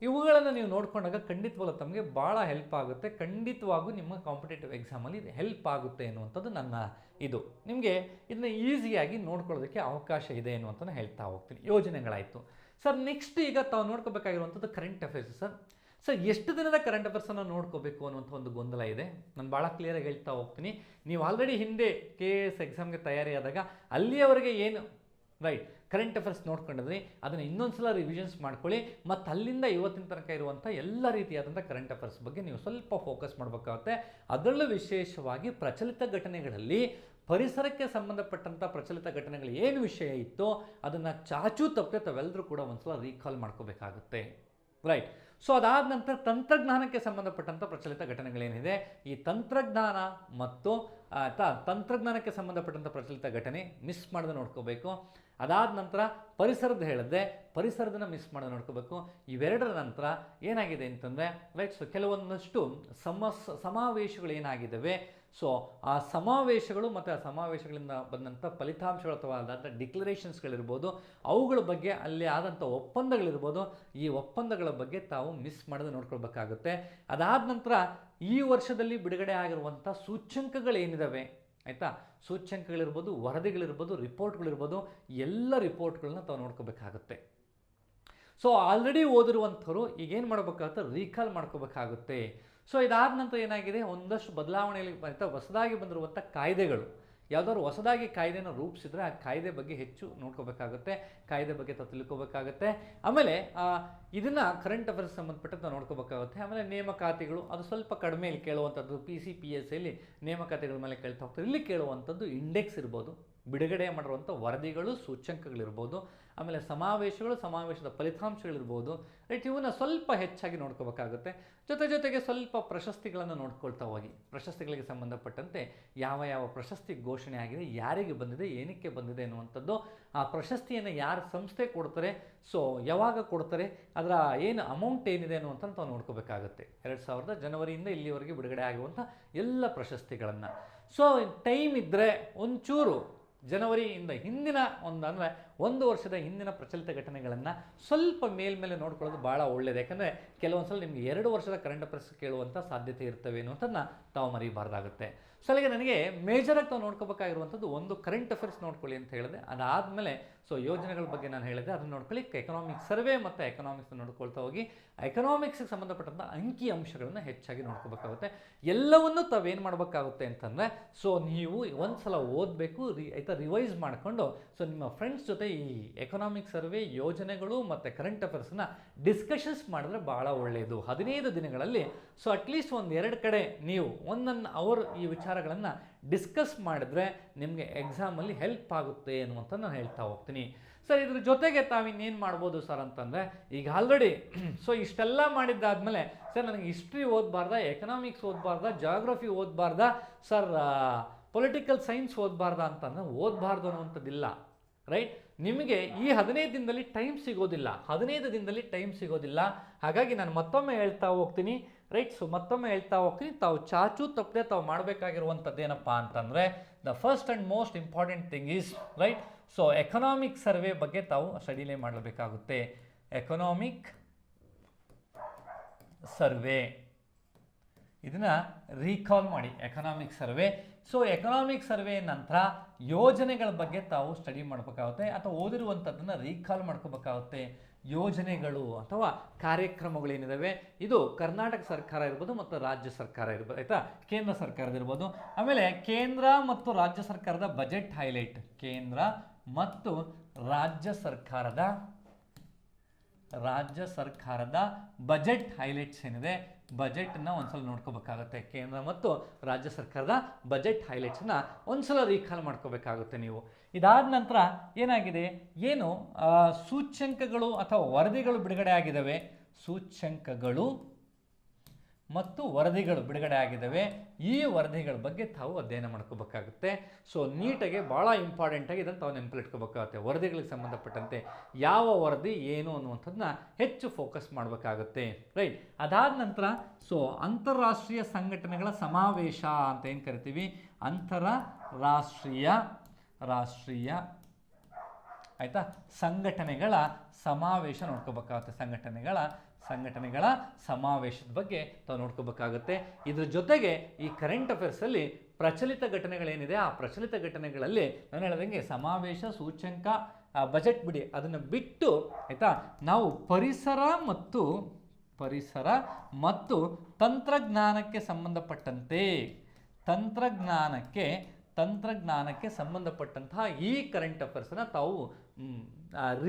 ಇವುಗಳನ್ನು ನೀವು ನೋಡ್ಕೊಂಡಾಗ ಖಂಡಿತವಾಗ್ಲೂ ತಮಗೆ ಭಾಳ ಹೆಲ್ಪ್ ಆಗುತ್ತೆ. ಖಂಡಿತವಾಗೂ ನಿಮ್ಮ ಕಾಂಪಿಟೇಟಿವ್ ಎಕ್ಸಾಮಲ್ಲಿ ಇದು ಹೆಲ್ಪ್ ಆಗುತ್ತೆ ಎನ್ನುವಂಥದ್ದು ನನ್ನ ಇದು. ನಿಮಗೆ ಇದನ್ನ ಈಸಿಯಾಗಿ ನೋಡ್ಕೊಳ್ಳೋದಕ್ಕೆ ಅವಕಾಶ ಇದೆ ಎನ್ನುವಂಥದ್ದು ಹೇಳ್ತಾ ಹೋಗ್ತೀನಿ. ಯೋಜನೆಗಳಾಯಿತು. ಸರ್ ನೆಕ್ಸ್ಟ್ ಈಗ ತಾವು ನೋಡ್ಕೋಬೇಕಾಗಿರುವಂಥದ್ದು ಕರೆಂಟ್ ಅಫೇರ್ಸ್. ಸರ್ ಎಷ್ಟು ದಿನದ ಕರೆಂಟ್ ಅಫೇರ್ಸನ್ನು ನೋಡ್ಕೋಬೇಕು ಅನ್ನುವಂಥ ಒಂದು ಗೊಂದಲ ಇದೆ. ನಾನು ಭಾಳ ಕ್ಲಿಯರಾಗಿ ಹೇಳ್ತಾ ಹೋಗ್ತೀನಿ. ನೀವು ಆಲ್ರೆಡಿ ಹಿಂದೆ KS ಎಕ್ಸಾಮ್ಗೆ ತಯಾರಿಯಾದಾಗ ಅಲ್ಲಿಯವರೆಗೆ ಏನು ರೈಟ್ ಕರೆಂಟ್ ಅಫೇರ್ಸ್ ನೋಡ್ಕೊಂಡಿದ್ರಿ, ಅದನ್ನು ಇನ್ನೊಂದು ಸಲ ರಿವಿಷನ್ಸ್ ಮಾಡ್ಕೊಳ್ಳಿ. ಮತ್ತು ಅಲ್ಲಿಂದ ಇವತ್ತಿನ ತನಕ ಇರುವಂಥ ಎಲ್ಲ ರೀತಿಯಾದಂಥ ಕರೆಂಟ್ ಅಫೇರ್ಸ್ ಬಗ್ಗೆ ನೀವು ಸ್ವಲ್ಪ ಫೋಕಸ್ ಮಾಡಬೇಕಾಗುತ್ತೆ. ಅದರಲ್ಲೂ ವಿಶೇಷವಾಗಿ ಪ್ರಚಲಿತ ಘಟನೆಗಳಲ್ಲಿ ಪರಿಸರಕ್ಕೆ ಸಂಬಂಧಪಟ್ಟಂಥ ಪ್ರಚಲಿತ ಘಟನೆಗಳು ಏನು ವಿಷಯ ಇತ್ತೋ ಅದನ್ನು ಚಾಚೂ ತಪ್ಪದೆ ತಾವೆಲ್ಲರೂ ಕೂಡ ಒಂದ್ಸಲ ರೀಕಾಲ್ ಮಾಡ್ಕೋಬೇಕಾಗುತ್ತೆ. ರೈಟ್. ಸೊ ಅದಾದ ನಂತರ ತಂತ್ರಜ್ಞಾನಕ್ಕೆ ಸಂಬಂಧಪಟ್ಟಂಥ ಪ್ರಚಲಿತ ಘಟನೆಗಳೇನಿದೆ, ಈ ತಂತ್ರಜ್ಞಾನ ಮತ್ತು ತಂತ್ರಜ್ಞಾನಕ್ಕೆ ಸಂಬಂಧಪಟ್ಟಂಥ ಪ್ರಚಲಿತ ಘಟನೆ ಮಿಸ್ ಮಾಡದೆ ನೋಡ್ಕೋಬೇಕು. ಅದಾದ ನಂತರ ಪರಿಸರದ ಹೇಳಿದೆ, ಪರಿಸರದನ್ನು ಮಿಸ್ ಮಾಡದೆ ನೋಡ್ಕೋಬೇಕು. ಇವೆರಡರ ನಂತರ ಏನಾಗಿದೆ ಅಂತಂದರೆ ರೈಟ್, ಸೊ ಕೆಲವೊಂದಷ್ಟು ಸಮಾವೇಶಗಳು ಏನಾಗಿದ್ದಾವೆ, ಸೊ ಆ ಸಮಾವೇಶಗಳು ಮತ್ತು ಆ ಸಮಾವೇಶಗಳಿಂದ ಬಂದಂಥ ಫಲಿತಾಂಶಗಳು ಅಥವಾ ಅದಾದ ಡಿಕ್ಲರೇಷನ್ಸ್ಗಳಿರ್ಬೋದು, ಅವುಗಳ ಬಗ್ಗೆ ಅಲ್ಲಿ ಆದಂಥ ಒಪ್ಪಂದಗಳಿರ್ಬೋದು, ಈ ಒಪ್ಪಂದಗಳ ಬಗ್ಗೆ ತಾವು ಮಿಸ್ ಮಾಡದೆ ನೋಡ್ಕೊಳ್ಬೇಕಾಗುತ್ತೆ. ಅದಾದ ನಂತರ ಈ ವರ್ಷದಲ್ಲಿ ಬಿಡುಗಡೆ ಆಗಿರುವಂಥ ಸೂಚ್ಯಂಕಗಳೇನಿದ್ದಾವೆ ಆಯಿತಾ, ಸೂಚ್ಯಂಕಗಳಿರ್ಬೋದು, ವರದಿಗಳಿರ್ಬೋದು, ರಿಪೋರ್ಟ್ಗಳಿರ್ಬೋದು, ಎಲ್ಲ ರಿಪೋರ್ಟ್ಗಳನ್ನ ತಾವು ನೋಡ್ಕೋಬೇಕಾಗುತ್ತೆ. ಸೊ ಆಲ್ರೆಡಿ ಓದಿರುವಂಥವ್ರು ಈಗೇನು ಮಾಡಬೇಕಾಗುತ್ತೆ, ರೀಕಾಲ್ ಮಾಡ್ಕೋಬೇಕಾಗುತ್ತೆ. ಸೊ ಇದಾದ ನಂತರ ಏನಾಗಿದೆ, ಒಂದಷ್ಟು ಬದಲಾವಣೆಯಲ್ಲಿ ಹೊಸದಾಗಿ ಬಂದಿರುವಂಥ ಕಾಯ್ದೆಗಳು, ಯಾವುದಾದ್ರು ಹೊಸದಾಗಿ ಕಾಯ್ದೆನ ರೂಪಿಸಿದ್ರೆ ಆ ಕಾಯ್ದೆ ಬಗ್ಗೆ ಹೆಚ್ಚು ನೋಡ್ಕೋಬೇಕಾಗುತ್ತೆ, ಕಾಯ್ದೆ ಬಗ್ಗೆ ತಾವು ತಿಳ್ಕೊಬೇಕಾಗುತ್ತೆ. ಆಮೇಲೆ ಇದನ್ನು ಕರೆಂಟ್ ಅಫೇರ್ಸ್ ಸಂಬಂಧಪಟ್ಟಂತೆ ನೋಡ್ಕೋಬೇಕಾಗುತ್ತೆ. ಆಮೇಲೆ ನೇಮಕಾತಿಗಳು, ಅದು ಸ್ವಲ್ಪ ಕಡಿಮೆ ಇಲ್ಲಿ ಕೇಳುವಂಥದ್ದು, PCPSCಯಲ್ಲಿ ನೇಮಕಾತಿಗಳ ಮೇಲೆ ಕೇಳ್ತಾ ಹೋಗ್ತಾರೆ. ಇಲ್ಲಿ ಕೇಳುವಂಥದ್ದು ಇಂಡೆಕ್ಸ್ ಇರ್ಬೋದು, ಬಿಡುಗಡೆ ಮಾಡಿರುವಂಥ ವರದಿಗಳು, ಸೂಚ್ಯಂಕಗಳಿರ್ಬೋದು, ಆಮೇಲೆ ಸಮಾವೇಶಗಳು, ಸಮಾವೇಶದ ಫಲಿತಾಂಶಗಳಿರ್ಬೋದು, ರೈಟ್, ಇವನ್ನ ಸ್ವಲ್ಪ ಹೆಚ್ಚಾಗಿ ನೋಡ್ಕೋಬೇಕಾಗುತ್ತೆ. ಜೊತೆಗೆ ಸ್ವಲ್ಪ ಪ್ರಶಸ್ತಿಗಳನ್ನು ನೋಡ್ಕೊಳ್ತಾ ಹೋಗಿ. ಪ್ರಶಸ್ತಿಗಳಿಗೆ ಸಂಬಂಧಪಟ್ಟಂತೆ ಯಾವ ಯಾವ ಪ್ರಶಸ್ತಿ ಘೋಷಣೆ ಆಗಿದೆ, ಯಾರಿಗೆ ಬಂದಿದೆ, ಏನಕ್ಕೆ ಬಂದಿದೆ ಅನ್ನುವಂಥದ್ದು, ಆ ಪ್ರಶಸ್ತಿಯನ್ನು ಯಾರು ಸಂಸ್ಥೆ ಕೊಡ್ತಾರೆ, ಸೊ ಯಾವಾಗ ಕೊಡ್ತಾರೆ, ಅದರ ಏನು ಅಮೌಂಟ್ ಏನಿದೆ ಅನ್ನುವಂಥ ತಾವು ನೋಡ್ಕೋಬೇಕಾಗುತ್ತೆ. 2000 ಜನವರಿಯಿಂದ ಇಲ್ಲಿವರೆಗೆ ಬಿಡುಗಡೆ ಆಗುವಂಥ ಎಲ್ಲ ಪ್ರಶಸ್ತಿಗಳನ್ನು. ಸೊ ಟೈಮ್ ಇದ್ದರೆ ಒಂಚೂರು ಜನವರಿಯಿಂದ ಹಿಂದಿನ ಅಂದರೆ 1 ವರ್ಷದ ಹಿಂದಿನ ಪ್ರಚಲಿತ ಘಟನೆಗಳನ್ನು ಸ್ವಲ್ಪ ಮೇಲ್ಮೇಲೆ ನೋಡ್ಕೊಳ್ಳೋದು ಭಾಳ ಒಳ್ಳೆಯದು. ಯಾಕಂದರೆ ಕೆಲವೊಂದು ಸಲ ನಿಮಗೆ 2 ವರ್ಷದ ಕರೆಂಟ್ ಅಫೇರ್ಸ್ ಕೇಳುವಂಥ ಸಾಧ್ಯತೆ ಇರ್ತವೆ ಅನ್ನೋದನ್ನು ತಾವು ಮರಿಬಾರ್ದಾಗುತ್ತೆ. ಸೊ ಅಲ್ಲಿಗೆ ನನಗೆ ಮೇಜರಾಗಿ ತಾವು ನೋಡ್ಕೋಬೇಕಾಗಿರುವಂಥದ್ದು ಒಂದು ಕರೆಂಟ್ ಅಫೇರ್ಸ್ ನೋಡ್ಕೊಳ್ಳಿ ಅಂತ ಹೇಳಿದೆ. ಅದಾದಮೇಲೆ ಸೊ ಯೋಜನೆಗಳ ಬಗ್ಗೆ ನಾನು ಹೇಳಿದೆ, ಅದನ್ನು ನೋಡ್ಕೊಳ್ಳಿ. ಎಕನಾಮಿಕ್ಸ್ ಸರ್ವೆ ಮತ್ತು ಎಕನಾಮಿಕ್ಸ್ ನೋಡ್ಕೊಳ್ತಾ ಹೋಗಿ ಎಕನಾಮಿಕ್ಸ್ಗೆ ಸಂಬಂಧಪಟ್ಟಂಥ ಅಂಕಿ ಅಂಶಗಳನ್ನು ಹೆಚ್ಚಾಗಿ ನೋಡ್ಕೋಬೇಕಾಗುತ್ತೆ. ಎಲ್ಲವನ್ನೂ ತಾವೇನು ಮಾಡಬೇಕಾಗುತ್ತೆ ಅಂತಂದರೆ, ಸೊ ನೀವು ಒಂದು ಸಲ ಓದಬೇಕು, ರಿವೈಸ್ ಮಾಡಿಕೊಂಡು ಸೊ ನಿಮ್ಮ ಫ್ರೆಂಡ್ಸ್ ಜೊತೆ ಈ ಎಕನಾಮಿಕ್ ಸರ್ವೆ, ಯೋಜನೆಗಳು ಮತ್ತು ಕರೆಂಟ್ ಅಫೇರ್ಸ್ನ ಡಿಸ್ಕಷನ್ಸ್ ಮಾಡಿದ್ರೆ ಭಾಳ ಒಳ್ಳೆಯದು. 15 ದಿನಗಳಲ್ಲಿ ಸೊ ಅಟ್ಲೀಸ್ಟ್ 1-2 ಕಡೆ ನೀವು 1 ಅವರ್ ಈ ವಿಚಾರಗಳನ್ನು ಡಿಸ್ಕಸ್ ಮಾಡಿದ್ರೆ ನಿಮಗೆ ಎಕ್ಸಾಮಲ್ಲಿ ಹೆಲ್ಪ್ ಆಗುತ್ತೆ ಅನ್ನುವಂಥ ನಾನು ಹೇಳ್ತಾ ಹೋಗ್ತೀನಿ. ಸರ್ ಇದ್ರ ಜೊತೆಗೆ ತಾವಿನ್ನೇನು ಮಾಡ್ಬೋದು ಸರ್ ಅಂತಂದರೆ, ಈಗ ಆಲ್ರೆಡಿ ಸೊ ಇಷ್ಟೆಲ್ಲ ಮಾಡಿದ್ದಾದಮೇಲೆ ಸರ್ ನನಗೆ ಹಿಸ್ಟ್ರಿ ಓದಬಾರ್ದಾ, ಎಕನಾಮಿಕ್ಸ್ ಓದಬಾರ್ದಾ, ಜಾಗ್ರಫಿ ಓದಬಾರ್ದಾ, ಸರ್ ಪೊಲಿಟಿಕಲ್ ಸೈನ್ಸ್ ಓದಬಾರ್ದಾ ಅಂತಂದರೆ ಓದಬಾರ್ದು ಅನ್ನುವಂಥದ್ದಿಲ್ಲ. ರೈಟ್, ನಿಮಗೆ ಈ 15 ದಿನದಲ್ಲಿ ಟೈಮ್ ಸಿಗೋದಿಲ್ಲ, 15 ದಿನದಲ್ಲಿ ಟೈಮ್ ಸಿಗೋದಿಲ್ಲ. ಹಾಗಾಗಿ ನಾನು ಮತ್ತೊಮ್ಮೆ ಹೇಳ್ತಾ ಹೋಗ್ತೀನಿ. ರೈಟ್, ಸೊ ಮತ್ತೊಮ್ಮೆ ಹೇಳ್ತಾ ಹೋಗ್ತೀನಿ, ತಾವು ಚಾಚು ತಪ್ಪದೆ ತಾವು ಮಾಡಬೇಕಾಗಿರುವಂಥದ್ದು ಏನಪ್ಪ ಅಂತಂದರೆ the first and most important thing is right, so economic survey ಬಗ್ಗೆ ತಾವು ಸ್ಟಡಿನೇ ಮಾಡಬೇಕಾಗುತ್ತೆ. ಎಕನಾಮಿಕ್ ಸರ್ವೆ ಇದನ್ನು ರೀಕಾಲ್ ಮಾಡಿ, economic survey. So economic survey ನಂತರ ಯೋಜನೆಗಳ ಬಗ್ಗೆ ತಾವು ಸ್ಟಡಿ ಮಾಡಬೇಕಾಗುತ್ತೆ ಅಥವಾ ಓದಿರುವಂಥದ್ದನ್ನು ರೀಕಾಲ್ ಮಾಡ್ಕೋಬೇಕಾಗುತ್ತೆ. ಯೋಜನೆಗಳು ಅಥವಾ ಕಾರ್ಯಕ್ರಮಗಳೇನಿದ್ದಾವೆ ಇದು ಕರ್ನಾಟಕ ಸರ್ಕಾರ ಇರ್ಬೋದು ಮತ್ತು ರಾಜ್ಯ ಸರ್ಕಾರ ಇರ್ಬೋದು, ಆಯಿತಾ, ಕೇಂದ್ರ ಸರ್ಕಾರದಿರ್ಬೋದು. ಆಮೇಲೆ ಕೇಂದ್ರ ಮತ್ತು ರಾಜ್ಯ ಸರ್ಕಾರದ ಬಜೆಟ್ ಹೈಲೈಟ್, ಕೇಂದ್ರ ಮತ್ತು ರಾಜ್ಯ ಸರ್ಕಾರದ ಬಜೆಟ್ ಹೈಲೈಟ್ಸ್ ಏನಿದೆ, ಬಜೆಟನ್ನು ಒಂದ್ಸಲ ನೋಡ್ಕೋಬೇಕಾಗುತ್ತೆ. ಕೇಂದ್ರ ಮತ್ತು ರಾಜ್ಯ ಸರ್ಕಾರದ ಬಜೆಟ್ ಹೈಲೈಟ್ಸನ್ನು ಒಂದ್ಸಲ ರೀಕಾಲ್ ಮಾಡ್ಕೋಬೇಕಾಗುತ್ತೆ ನೀವು. ಇದಾದ ನಂತರ ಏನಾಗಿದೆ, ಏನು ಸೂಚ್ಯಂಕಗಳು ಅಥವಾ ವರದಿಗಳು ಬಿಡುಗಡೆ ಆಗಿದ್ದಾವೆ, ಸೂಚ್ಯಂಕಗಳು ಮತ್ತು ವರದಿಗಳು ಬಿಡುಗಡೆ ಆಗಿದ್ದಾವೆ. ಈ ವರದಿಗಳ ಬಗ್ಗೆ ತಾವು ಅಧ್ಯಯನ ಮಾಡ್ಕೋಬೇಕಾಗುತ್ತೆ. ಸೊ ನೀಟಾಗಿ ಭಾಳ ಇಂಪಾರ್ಟೆಂಟಾಗಿ ಇದನ್ನು ತಾವು ನೆನಪಿಟ್ಕೋಬೇಕಾಗುತ್ತೆ. ವರದಿಗಳಿಗೆ ಸಂಬಂಧಪಟ್ಟಂತೆ ಯಾವ ವರದಿ ಏನು ಅನ್ನುವಂಥದ್ದನ್ನ ಹೆಚ್ಚು ಫೋಕಸ್ ಮಾಡಬೇಕಾಗುತ್ತೆ. ರೈಟ್, ಅದಾದ ನಂತರ ಸೊ ಅಂತಾರಾಷ್ಟ್ರೀಯ ಸಂಘಟನೆಗಳ ಸಮಾವೇಶ ಅಂತ ಏನು ಕರಿತೀವಿ, ರಾಷ್ಟ್ರೀಯ ಆಯಿತಾ ಸಂಘಟನೆಗಳ ಸಮಾವೇಶ ನೋಡ್ಕೋಬೇಕಾಗುತ್ತೆ. ಸಂಘಟನೆಗಳ ಸಮಾವೇಶದ ಬಗ್ಗೆ ತಾವು ನೋಡ್ಕೋಬೇಕಾಗುತ್ತೆ. ಇದ್ರ ಜೊತೆಗೆ ಈ ಕರೆಂಟ್ ಅಫೇರ್ಸಲ್ಲಿ ಪ್ರಚಲಿತ ಘಟನೆಗಳೇನಿದೆ ಆ ಪ್ರಚಲಿತ ಘಟನೆಗಳಲ್ಲಿ ನಾನು ಹೇಳ್ದಂಗೆ ಸಮಾವೇಶ, ಸೂಚ್ಯಂಕ, ಬಜೆಟ್ ಬಿಡಿ, ಅದನ್ನು ಬಿಟ್ಟು ಆಯಿತಾ ನಾವು ಪರಿಸರ ಮತ್ತು ತಂತ್ರಜ್ಞಾನಕ್ಕೆ ಸಂಬಂಧಪಟ್ಟಂತಹ ಈ ಕರೆಂಟ್ ಅಫೇರ್ಸನ್ನು ತಾವು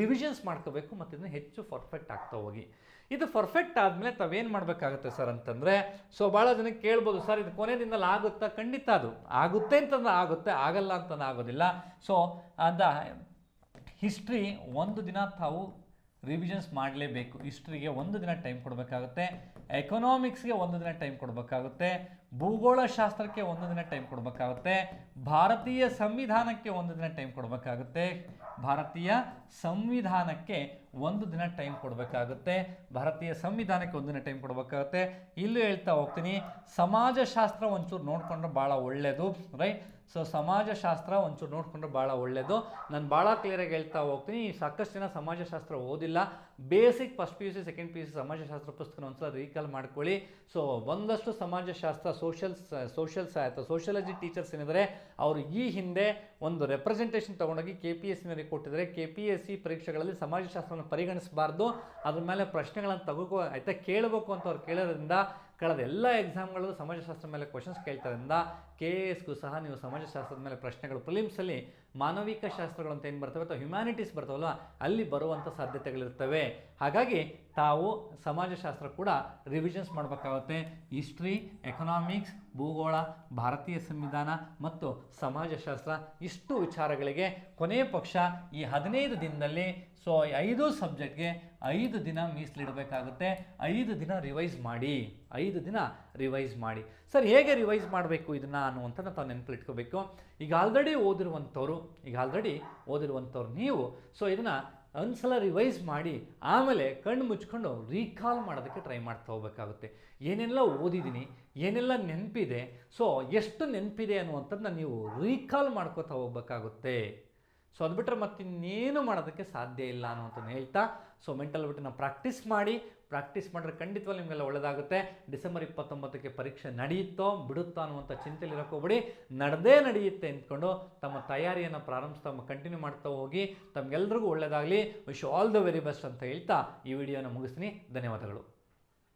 ರಿವಿಷನ್ಸ್ ಮಾಡ್ಕೋಬೇಕು ಮತ್ತು ಇದನ್ನು ಹೆಚ್ಚು ಪರ್ಫೆಕ್ಟ್ ಆಗ್ತಾ ಹೋಗಿ. ಇದು ಪರ್ಫೆಕ್ಟ್ ಆದಮೇಲೆ ತಾವೇನು ಮಾಡಬೇಕಾಗುತ್ತೆ ಸರ್ ಅಂತಂದರೆ, ಸೊ ಭಾಳ ಜನಕ್ಕೆ ಕೇಳ್ಬೋದು, ಸರ್ ಇದು ಕೊನೆ ದಿನದಲ್ಲಿ ಆಗುತ್ತಾ? ಖಂಡಿತ ಅದು ಆಗುತ್ತೆ ಅಂತಂದ್ರೆ ಆಗುತ್ತೆ, ಆಗಲ್ಲ ಅಂತಂದ್ರೆ ಆಗೋದಿಲ್ಲ. ಸೊ ಹಿಸ್ಟ್ರಿ ಒಂದು ದಿನ ತಾವು ರಿವಿಷನ್ಸ್ ಮಾಡಲೇಬೇಕು. ಹಿಸ್ಟ್ರಿಗೆ ಒಂದು ದಿನ ಟೈಮ್ ಕೊಡಬೇಕಾಗುತ್ತೆ, ಎಕನಾಮಿಕ್ಸ್ಗೆ ಒಂದು ದಿನ ಟೈಮ್ ಕೊಡಬೇಕಾಗುತ್ತೆ, ಭೂಗೋಳಶಾಸ್ತ್ರಕ್ಕೆ ಒಂದು ದಿನ ಟೈಮ್ ಕೊಡಬೇಕಾಗುತ್ತೆ, ಭಾರತೀಯ ಸಂವಿಧಾನಕ್ಕೆ ಒಂದು ದಿನ ಟೈಮ್ ಕೊಡಬೇಕಾಗುತ್ತೆ, ಇಲ್ಲೂ ಹೇಳ್ತಾ ಹೋಗ್ತೀನಿ, ಸಮಾಜಶಾಸ್ತ್ರ ಒಂಚೂರು ನೋಡಿಕೊಂಡ್ರೆ ಭಾಳ ಒಳ್ಳೆಯದು. ರೈಟ್, ಸೊ ಸಮಾಜಶಾಸ್ತ್ರ ಒಂಚೂರು ನೋಡಿಕೊಂಡ್ರೆ ಭಾಳ ಒಳ್ಳೆಯದು. ನಾನು ಭಾಳ ಕ್ಲಿಯರಾಗಿ ಹೇಳ್ತಾ ಹೋಗ್ತೀನಿ, ಸಾಕಷ್ಟು ಜನ ಸಮಾಜಶಾಸ್ತ್ರ ಓದಿಲ್ಲ. Basic first PUC second PUC ಸಮಾಜಶಾಸ್ತ್ರ ಪುಸ್ತಕ ಒಂದ್ಸಲ ರೀಕಾಲ್ ಮಾಡ್ಕೊಳ್ಳಿ. ಸೊ ಒಂದಷ್ಟು ಸಮಾಜಶಾಸ್ತ್ರ ಸೋಷಿಯಾಲಜಿ ಟೀಚರ್ಸ್ ಏನಿದ್ದಾರೆ ಅವರು ಈ ಹಿಂದೆ ಒಂದು ರೆಪ್ರೆಸೆಂಟೇಷನ್ ತೊಗೊಂಡೋಗಿ KPSCನಲ್ಲಿ ಕೊಟ್ಟಿದ್ದಾರೆ. KPSC ಪರೀಕ್ಷೆಗಳಲ್ಲಿ ಸಮಾಜಶಾಸ್ತ್ರವನ್ನು ಪರಿಗಣಿಸಬಾರ್ದು, ಅದ್ರ ಮೇಲೆ ಪ್ರಶ್ನೆಗಳನ್ನು ಆಯಿತಾ ಕೇಳಬೇಕು ಅಂತ ಅವ್ರು ಕೇಳೋದ್ರಿಂದ ಕಳೆದ ಎಲ್ಲ ಎಕ್ಸಾಮ್ಗಳಲ್ಲೂ ಸಮಾಜಶಾಸ್ತ್ರ ಮೇಲೆ ಕ್ವಶನ್ಸ್ ಕೇಳ್ತಾರಿಂದ KASಗೂ ಸಹ ನೀವು ಸಮಾಜಶಾಸ್ತ್ರದ ಮೇಲೆ ಪ್ರಶ್ನೆಗಳು ಪ್ರಿಲಿಮ್ಸಲ್ಲಿ ಮಾನವಿಕ ಶಾಸ್ತ್ರಗಳು ಅಂತ ಏನು ಬರ್ತವೆ ಅಥವಾ ಹ್ಯುಮ್ಯಾನಿಟೀಸ್ ಬರ್ತಾವಲ್ಲ ಅಲ್ಲಿ ಬರುವಂಥ ಸಾಧ್ಯತೆಗಳಿರ್ತವೆ. ಹಾಗಾಗಿ ತಾವು ಸಮಾಜಶಾಸ್ತ್ರ ಕೂಡ ರಿವಿಷನ್ಸ್ ಮಾಡಬೇಕಾಗುತ್ತೆ. ಹಿಸ್ಟ್ರಿ, ಎಕನಾಮಿಕ್ಸ್, ಭೂಗೋಳ, ಭಾರತೀಯ ಸಂವಿಧಾನ ಮತ್ತು ಸಮಾಜಶಾಸ್ತ್ರ ಇಷ್ಟು ವಿಚಾರಗಳಿಗೆ ಕೊನೆಯ ಪಕ್ಷ ಈ 15 ದಿನದಲ್ಲಿ ಸೊ 5 ಸಬ್ಜೆಕ್ಟ್ಗೆ 5 ದಿನ ಮೀಸಲಿಡಬೇಕಾಗುತ್ತೆ. 5 ದಿನ ರಿವೈಸ್ ಮಾಡಿ. ಸರ್ ಹೇಗೆ ರಿವೈಸ್ ಮಾಡಬೇಕು ಇದನ್ನು ಅನ್ನುವಂಥದ್ದು ತಾವು ನೆನಪಿಟ್ಕೋಬೇಕು. ಈಗ ಆಲ್ರೆಡಿ ಓದಿರುವಂಥವ್ರು ನೀವು ಸೊ ಇದನ್ನು ಒಂದ್ಸಲ ರಿವೈಸ್ ಮಾಡಿ ಆಮೇಲೆ ಕಣ್ಣು ಮುಚ್ಕೊಂಡು ರೀಕಾಲ್ ಮಾಡೋದಕ್ಕೆ ಟ್ರೈ ಮಾಡ್ತಾ ಹೋಗಬೇಕಾಗುತ್ತೆ. ಏನೆಲ್ಲ ಓದಿದ್ದೀನಿ, ಏನೆಲ್ಲ ನೆನಪಿದೆ, ಸೊ ಎಷ್ಟು ನೆನಪಿದೆ ಅನ್ನುವಂಥದ್ದನ್ನ ನೀವು ರೀಕಾಲ್ ಮಾಡ್ಕೋತಾ ಹೋಗ್ಬೇಕಾಗುತ್ತೆ. ಸೊ ಅದು ಬಿಟ್ಟರೆ ಮತ್ತಿನ್ನೇನು ಮಾಡೋದಕ್ಕೆ ಸಾಧ್ಯ ಇಲ್ಲ ಅನ್ನೋಂಥದ್ದು ಹೇಳ್ತಾ, ಸೊ ಮೆಂಟಲ್ ಬಿಟ್ಟನ್ನು ಪ್ರಾಕ್ಟೀಸ್ ಮಾಡಿದ್ರೆ ಖಂಡಿತವಾಗಿ ನಿಮಗೆಲ್ಲ ಒಳ್ಳೆಯದಾಗುತ್ತೆ. ಡಿಸೆಂಬರ್ 29ಕ್ಕೆ ಪರೀಕ್ಷೆ ನಡೆಯುತ್ತೋ ಬಿಡುತ್ತೋ ಅನ್ನುವಂಥ ಚಿಂತೆಯಲ್ಲಿ ಇರೋಕ್ಕೋಗ್ಬೇಡಿ, ನಡೆಯುತ್ತೆ ಅಂದ್ಕೊಂಡು ತಮ್ಮ ತಯಾರಿಯನ್ನು ಕಂಟಿನ್ಯೂ ಮಾಡ್ತಾ ಹೋಗಿ. ತಮಗೆಲ್ರಿಗೂ ಒಳ್ಳೆಯದಾಗಲಿ. Wish all the very best ಅಂತ ಹೇಳ್ತಾ ಈ ವಿಡಿಯೋನ ಮುಗಿಸ್ತೀನಿ. ಧನ್ಯವಾದಗಳು.